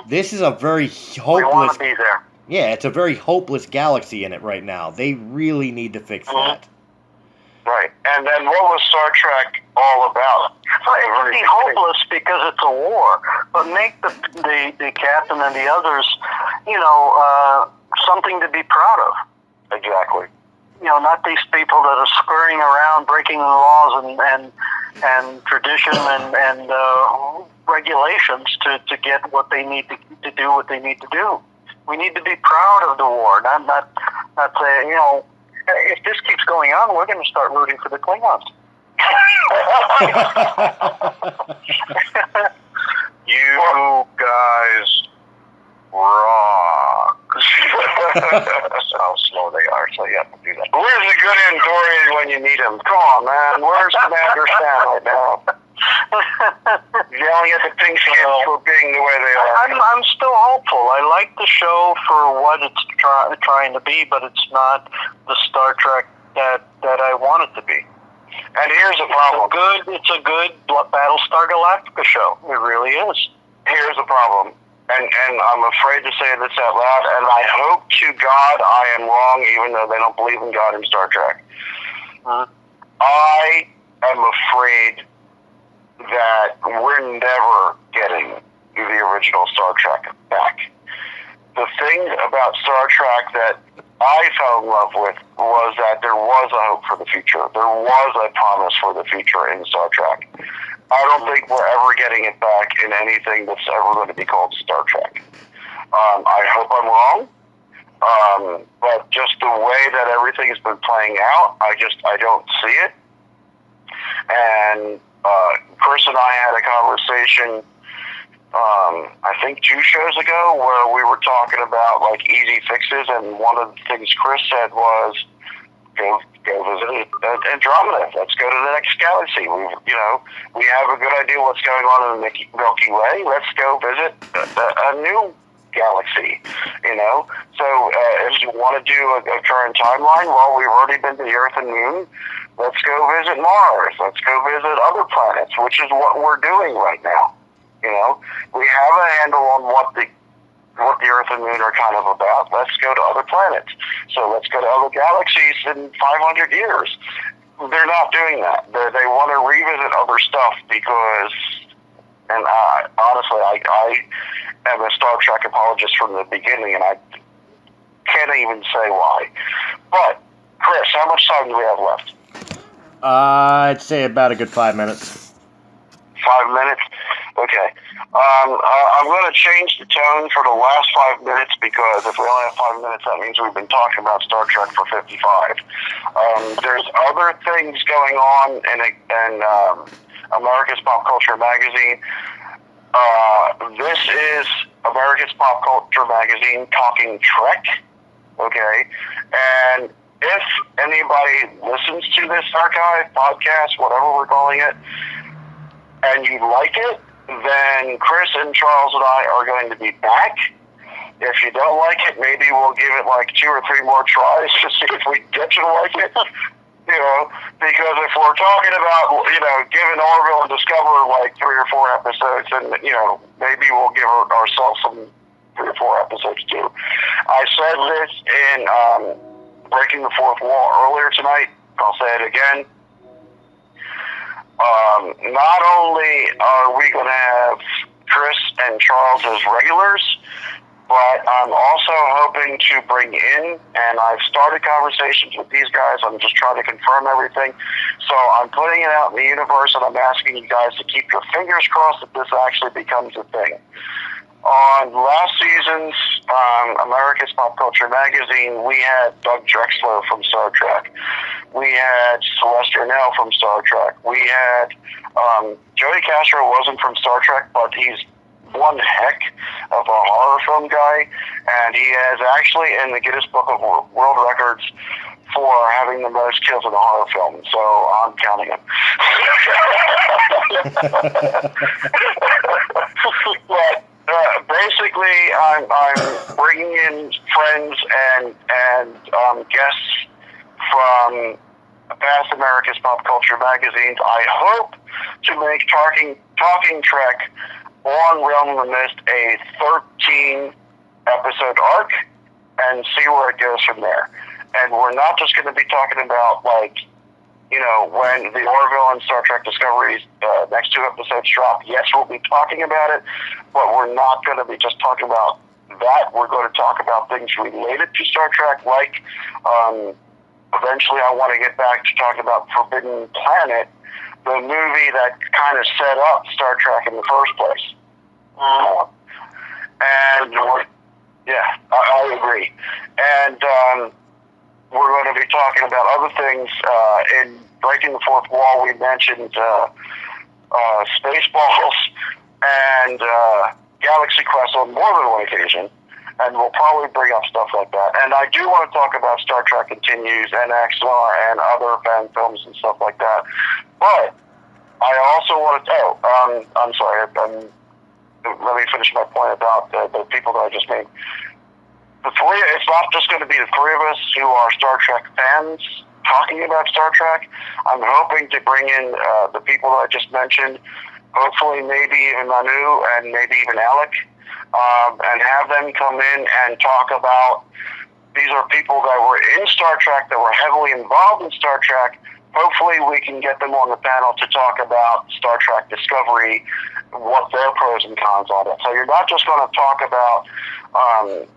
This is a very hopeless... We want to be there. Yeah, it's a very hopeless galaxy in it right now. They really need to fix that. Right. And then what was Star Trek all about? Well, it would be hopeless because it's a war, but make the captain and the others, something to be proud of. Exactly. Not these people that are scurrying around, breaking the laws and tradition and regulations to get what they need to do what they need to do. We need to be proud of the war, not say, if this keeps going on, we're going to start rooting for the Klingons. You guys rock. That's how slow they are, so you have to do that. Where's the good Andorian when you need him? Come on, man. Where's Commander Stan right now? Yelling at the pink skids for being the way they are. I'm still hopeful. I like the show for what it's trying to be, but it's not the Star Trek that I want it to be. And here's the problem. It's a good Battlestar Galactica show. It really is. Here's the problem. And I'm afraid to say this out loud, and I hope to God I am wrong, even though they don't believe in God in Star Trek. I am afraid that we're never getting the original Star Trek back. The thing about Star Trek that I fell in love with was that there was a hope for the future. There was a promise for the future in Star Trek. I don't think we're ever getting it back in anything that's ever going to be called Star Trek. I hope I'm wrong, but just the way that everything's been playing out, I don't see it. And Chris and I had a conversation, I think 2 shows ago, where we were talking about like easy fixes, and one of the things Chris said was, go visit Andromeda. Let's go to the next galaxy. We have a good idea what's going on in the Milky Way. Let's go visit a new galaxy. So if you want to do a current timeline, well, we've already been to the Earth and Moon. Let's go visit Mars. Let's go visit other planets, which is what we're doing right now. We have a handle on what the Earth and Moon are kind of about. Let's go to other planets. So let's go to other galaxies in 500 years. They're not doing that. They want to revisit other stuff because, and honestly, I am a Star Trek apologist from the beginning, and I can't even say why. But, Chris, how much time do we have left? I'd say about a good 5 minutes. 5 minutes? Okay. I'm going to change the tone for the last 5 minutes, because if we only have 5 minutes, that means we've been talking about Star Trek for 55. There's other things going on in America's Pop Culture Magazine. This is America's Pop Culture Magazine talking Trek, okay? And if anybody listens to this archive, podcast, whatever we're calling it, and you like it, then Chris and Charles and I are going to be back. If you don't like it, maybe we'll give it like 2 or 3 more tries to see if we get you to like it. Because if we're talking about, giving Orville and Discover like 3 or 4 episodes, and, maybe we'll give ourselves some 3 or 4 episodes too. I said this in Breaking the Fourth Wall earlier tonight. I'll say it again. Not only are we going to have Chris and Charles as regulars, but I'm also hoping to bring in, and I've started conversations with these guys. I'm just trying to confirm everything. So I'm putting it out in the universe, and I'm asking you guys to keep your fingers crossed that this actually becomes a thing. On last season's America's Pop Culture Magazine, we had Doug Drexler from Star Trek. We had Celeste Yarnell from Star Trek. We had Jody Castro wasn't from Star Trek, but he's one heck of a horror film guy, and he is actually in the Guinness Book of World Records for having the most kills in a horror film, so I'm counting him. But basically, I'm bringing in friends and guests from past America's Pop Culture magazines. I hope to make Talking Trek on Realm of the Mist a 13-episode arc, and see where it goes from there. And we're not just going to be talking about, like, you know, when the Orville and Star Trek Discovery's next 2 episodes drop. Yes, we'll be talking about it, but we're not going to be just talking about that. We're going to talk about things related to Star Trek, like eventually I want to get back to talking about Forbidden Planet, the movie that kind of set up Star Trek in the first place. And I agree. And we're going to be talking about other things. In Breaking the Fourth Wall, we mentioned Spaceballs and Galaxy Quest on more than one occasion, and we'll probably bring up stuff like that. And I do want to talk about Star Trek Continues and XLR and other fan films and stuff like that. But I also want to... I'm sorry. Let me finish my point about the people that I just named. It's not just going to be the 3 of us who are Star Trek fans talking about Star Trek. I'm hoping to bring in the people that I just mentioned, hopefully maybe even Manu and maybe even Alec, and have them come in and talk about, these are people that were in Star Trek, that were heavily involved in Star Trek. Hopefully we can get them on the panel to talk about Star Trek Discovery, what their pros and cons are. So you're not just going to talk about,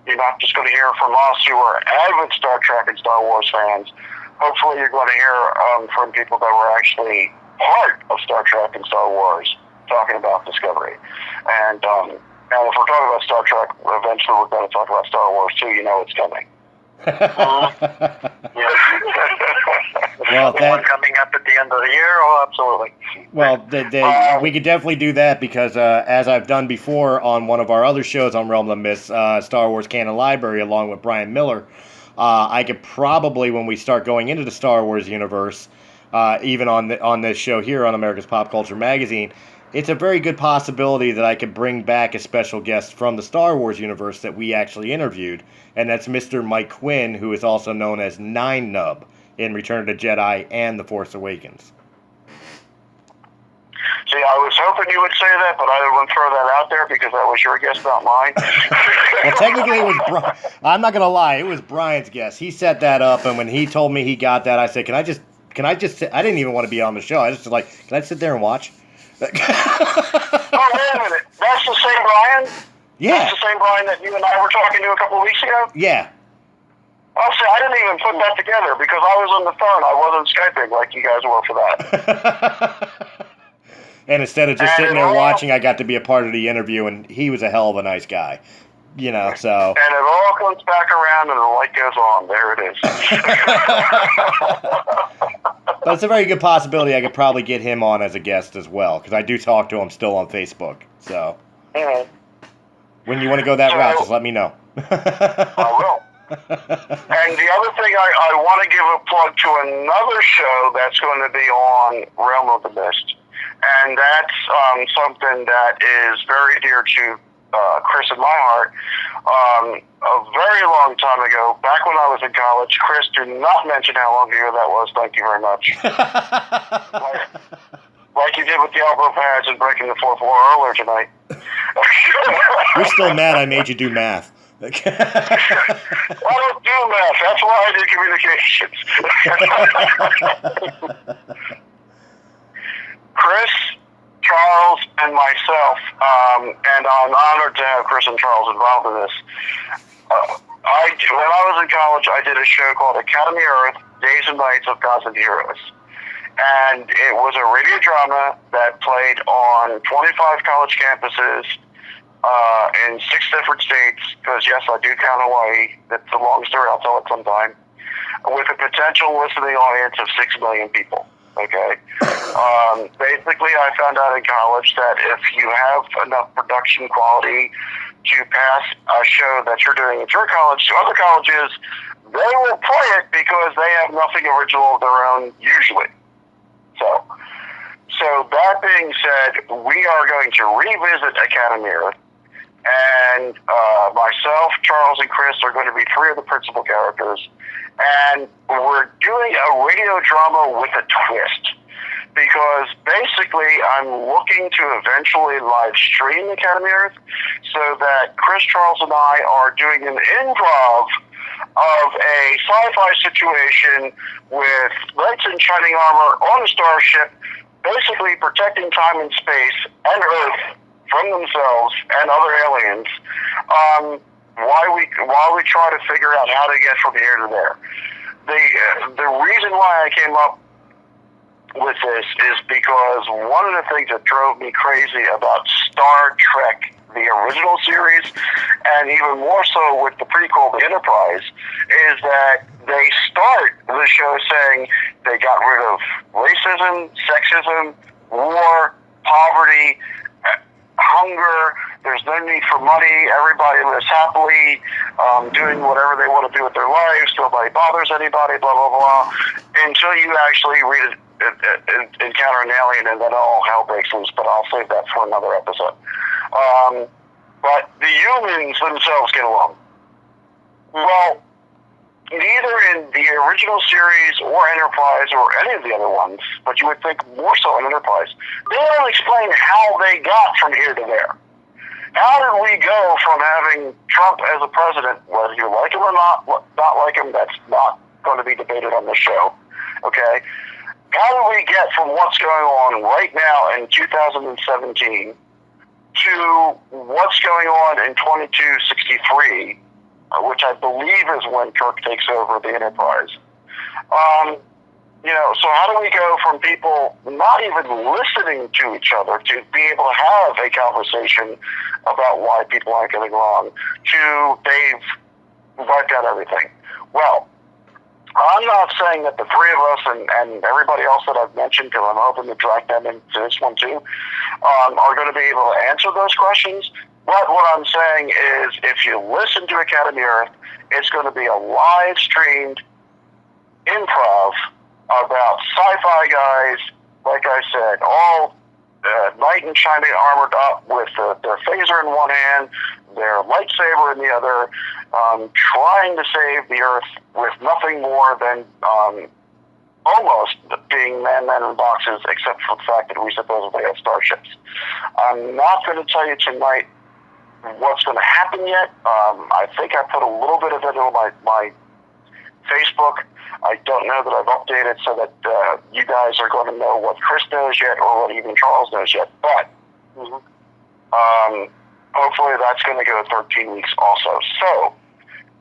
you're not just going to hear from us who are avid Star Trek and Star Wars fans. Hopefully you're going to hear from people that were actually part of Star Trek and Star Wars talking about Discovery. And if we're talking about Star Trek, eventually we're going to talk about Star Wars too. You know it's coming. Well, one coming up at the end of the year. Oh, absolutely. Well, we could definitely do that because, as I've done before on one of our other shows on Realm of the Myths, Star Wars Canon Library, along with Brian Miller, I could probably, when we start going into the Star Wars universe, even on this show here on America's Pop Culture Magazine, it's a very good possibility that I could bring back a special guest from the Star Wars universe that we actually interviewed, and that's Mr. Mike Quinn, who is also known as Nine Nub in Return of the Jedi and The Force Awakens. See, I was hoping you would say that, but I didn't want to throw that out there because that was your guess, not mine. Well, technically it was I'm not going to lie, it was Brian's guess. He set that up, and when he told me he got that, I said, can I just sit? I didn't even want to be on the show. I just was like, can I sit there and watch? Oh, wait a minute. That's the same Brian? Yeah. That's the same Brian that you and I were talking to a couple of weeks ago? Yeah. Oh, see, I didn't even put that together because I was on the phone. I wasn't Skyping like you guys were for that. And instead of just sitting there watching, I got to be a part of the interview, and he was a hell of a nice guy. You know, so... And it all comes back around, and the light goes on. There it is. But it's a very good possibility I could probably get him on as a guest as well, because I do talk to him still on Facebook. So, when you want to go that route, just let me know. I will. And the other thing, I want to give a plug to another show that's going to be on Realm of the Mist. And that's something that is very dear to Chris and my heart. A very long time ago, back when I was in college, Chris, do not mention how long ago that was. Thank you very much. like you did with the elbow pads and Breaking the Fourth Wall earlier tonight. You're still mad I made you do math. I don't do math. That's why I do communications. Chris, Charles, and myself, and I'm honored to have Chris and Charles involved in this. When I was in college, I did a show called Academy Earth, Days and Nights of Gods and Heroes. And it was a radio drama that played on 25 college campuses in 6 different states, because yes, I do count Hawaii. That's a long story, I'll tell it sometime. With a potential listening audience of 6 million people. Okay. Basically, I found out in college that if you have enough production quality to pass a show that you're doing at your college to other colleges, they will play it because they have nothing original of their own usually. So that being said, we are going to revisit Academy Earth, and myself, Charles, and Chris are going to be 3 of the principal characters, and we're doing a radio drama with a twist. Because basically, I'm looking to eventually live stream Academy Earth so that Chris, Charles, and I are doing an improv of a sci-fi situation with knights in shining armor on a starship, basically protecting time and space and Earth from themselves and other aliens, while we try to figure out how to get from here to there. The reason why I came up with this is because one of the things that drove me crazy about Star Trek, the original series, and even more so with the prequel, The Enterprise, is that they start the show saying they got rid of racism, sexism, war, poverty, hunger, there's no need for money, everybody lives happily, doing whatever they want to do with their lives, nobody bothers anybody, blah, blah, blah, until you actually encounter an alien and then all hell breaks loose, but I'll save that for another episode. But the humans themselves get along. Well, neither in the original series or Enterprise or any of the other ones, but you would think more so in Enterprise, they don't explain how they got from here to there. How did we go from having Trump as a president, whether you like him or not like him, that's not going to be debated on this show, okay? How did we get from what's going on right now in 2017 to what's going on in 2263, which I believe is when Kirk takes over the Enterprise? So how do we go from people not even listening to each other to be able to have a conversation about why people aren't getting along to they've wiped out everything? Well, I'm not saying that the three of us and everybody else that I've mentioned, because I'm hoping to drag them into this one too, are going to be able to answer those questions. But what I'm saying is, if you listen to Academy Earth, it's going to be a live-streamed improv about sci-fi guys, like I said, all knight in shining armored up with their phaser in one hand, their lightsaber in the other, trying to save the Earth with nothing more than almost being man in boxes, except for the fact that we supposedly have starships. I'm not going to tell you tonight what's going to happen yet. I think I put a little bit of it on my Facebook. I don't know that I've updated so that you guys are going to know what Chris knows yet or what even Charles knows yet. But hopefully that's going to go 13 weeks also. So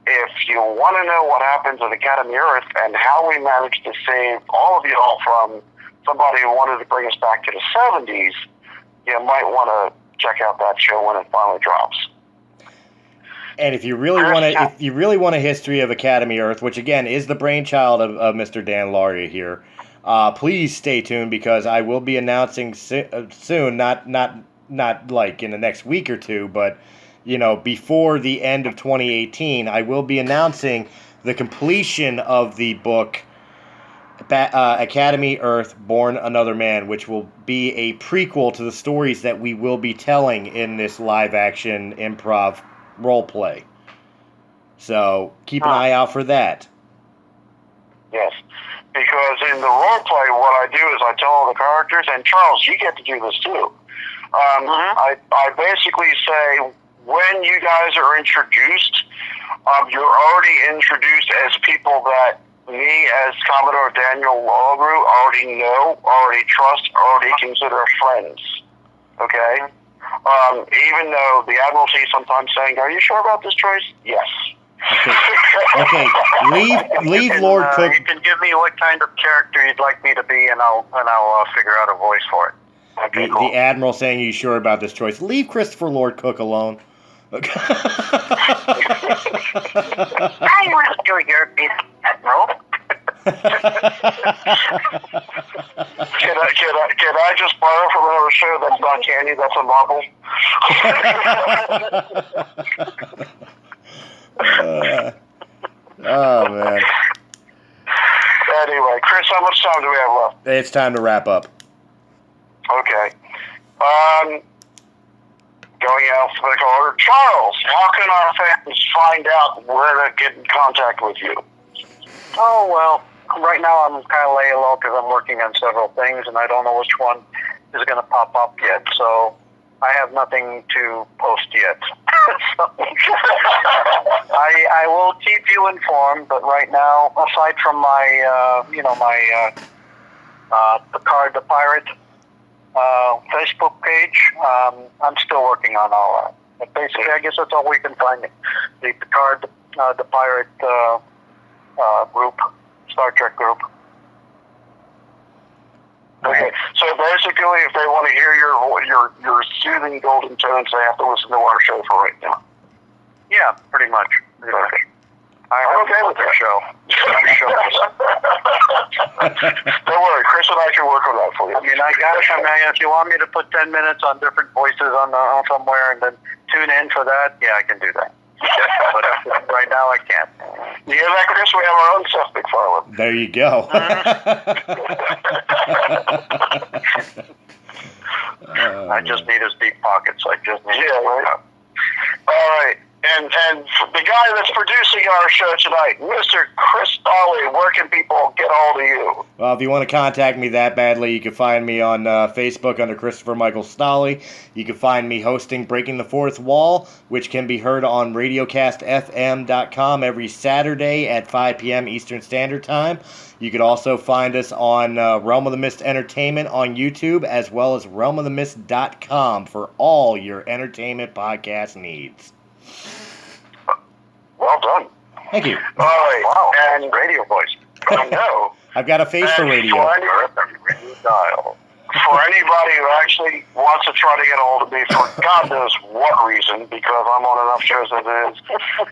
if you want to know what happens at Academy Earth and how we managed to save all of y'all from somebody who wanted to bring us back to the 70s, you might want to check out that show when it finally drops. And if you really want a history of Academy Earth, which again is the brainchild of Mr. Dan Lauria here, please stay tuned, because I will be announcing soon, not like in the next week or two, but before the end of 2018, I will be announcing the completion of the book Academy Earth, Born Another Man, which will be a prequel to the stories that we will be telling in this live-action improv role play. So keep an eye out for that. Yes, because in the role play, what I do is I tell all the characters, and Charles, you get to do this too. I basically say, when you guys are introduced, you're already introduced as people that me, as Commodore Daniel Lawgrew, already know, already trust, already consider friends. Okay? Even though the Admiralty is sometimes saying, "Are you sure about this choice?" Yes. Okay. Leave Lord Cook. You can give me what kind of character you'd like me to be, and I'll figure out a voice for it. Okay, cool. The Admiral saying, "Are you sure about this choice?" Leave Christopher Lord Cook alone. Okay. I want to do your bit, Admiral. Can I just borrow from another show that's not candy, that's a marble? Oh, man. Anyway, Chris, how much time do we have left? It's time to wrap up. Okay. Going alphabetical order. Charles, how can our fans find out where to get in contact with you? Oh, well, right now I'm kind of laying low because I'm working on several things, and I don't know which one is going to pop up yet. So I have nothing to post yet. So, I will keep you informed, but right now, aside from my, the Pirate Facebook page, I'm still working on all that. But basically, I guess that's all we can find. The Picard, the Pirate group, Star Trek group. Okay, so basically, if they want to hear your soothing golden tones, they have to listen to our show for right now. Yeah, pretty much. Okay. I'm okay with their show. Don't worry, Chris and I can work on that for you. I mean, if you want me to put 10 minutes on different voices on somewhere and then tune in for that, yeah, I can do that. But right now, I can't. You hear that, Chris? We have our own Seth MacFarlane. There you go. I just need his deep pockets. I just need right. All right. And the guy that's producing our show tonight, Mr. Chris Dolly, where can people get hold of you? Well, if you want to contact me that badly, you can find me on Facebook under Christopher Michael Stolley. You can find me hosting Breaking the Fourth Wall, which can be heard on radiocastfm.com every Saturday at 5 p.m. Eastern Standard Time. You could also find us on Realm of the Mist Entertainment on YouTube, as well as realmofthemist.com for all your entertainment podcast needs. Well done. Thank you. All right. Wow, And radio voice. I know. I've got a face for radio. For anybody who actually wants to try to get a hold of me for God knows what reason, because I'm on enough shows as it is,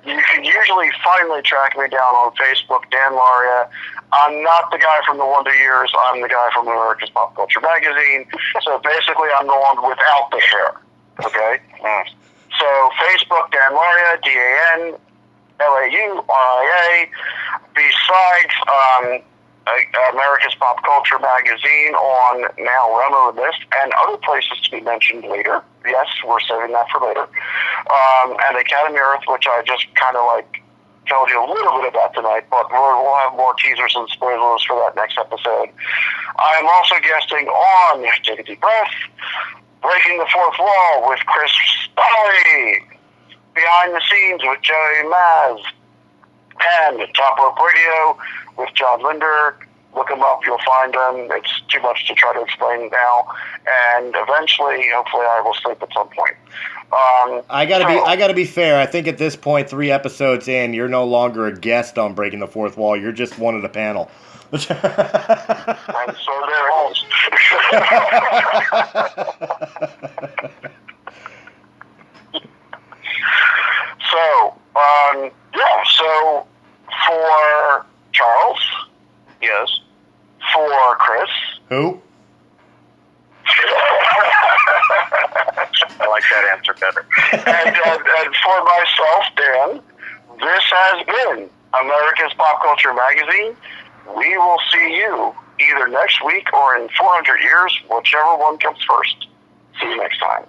you can usually finally track me down on Facebook, Dan Lauria. I'm not the guy from the Wonder Years. I'm the guy from America's Pop Culture Magazine. So basically, I'm the one without the hair. Okay? So Facebook, Dan Lauria, DanLauria. Besides America's Pop Culture Magazine on now Realm of the Mist and other places to be mentioned later. Yes, we're saving that for later. And Academy Earth, which I just kind of told you a little bit about tonight, but we'll have more teasers and spoilers for that next episode. I am also guesting on, take a deep breath, Breaking the Fourth Wall with Chris Stolley, Behind the Scenes with Joey Maz, and Top Rope Radio with John Linder. Look them up, you'll find them. It's too much to try to explain now. And eventually, hopefully, I will sleep at some point. I gotta be fair. I think at this point, 3 episodes in, you're no longer a guest on Breaking the Fourth Wall. You're just one of the panel. And so there it is. So for Charles, yes. For Chris. Who? I like that answer better. and for myself, Dan, this has been America's Pop Culture Magazine. We will see you either next week or in 400 years, whichever one comes first. See you next time.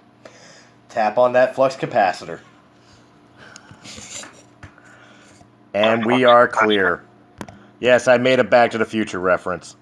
Tap on that flux capacitor. And we are clear. Yes, I made a Back to the Future reference.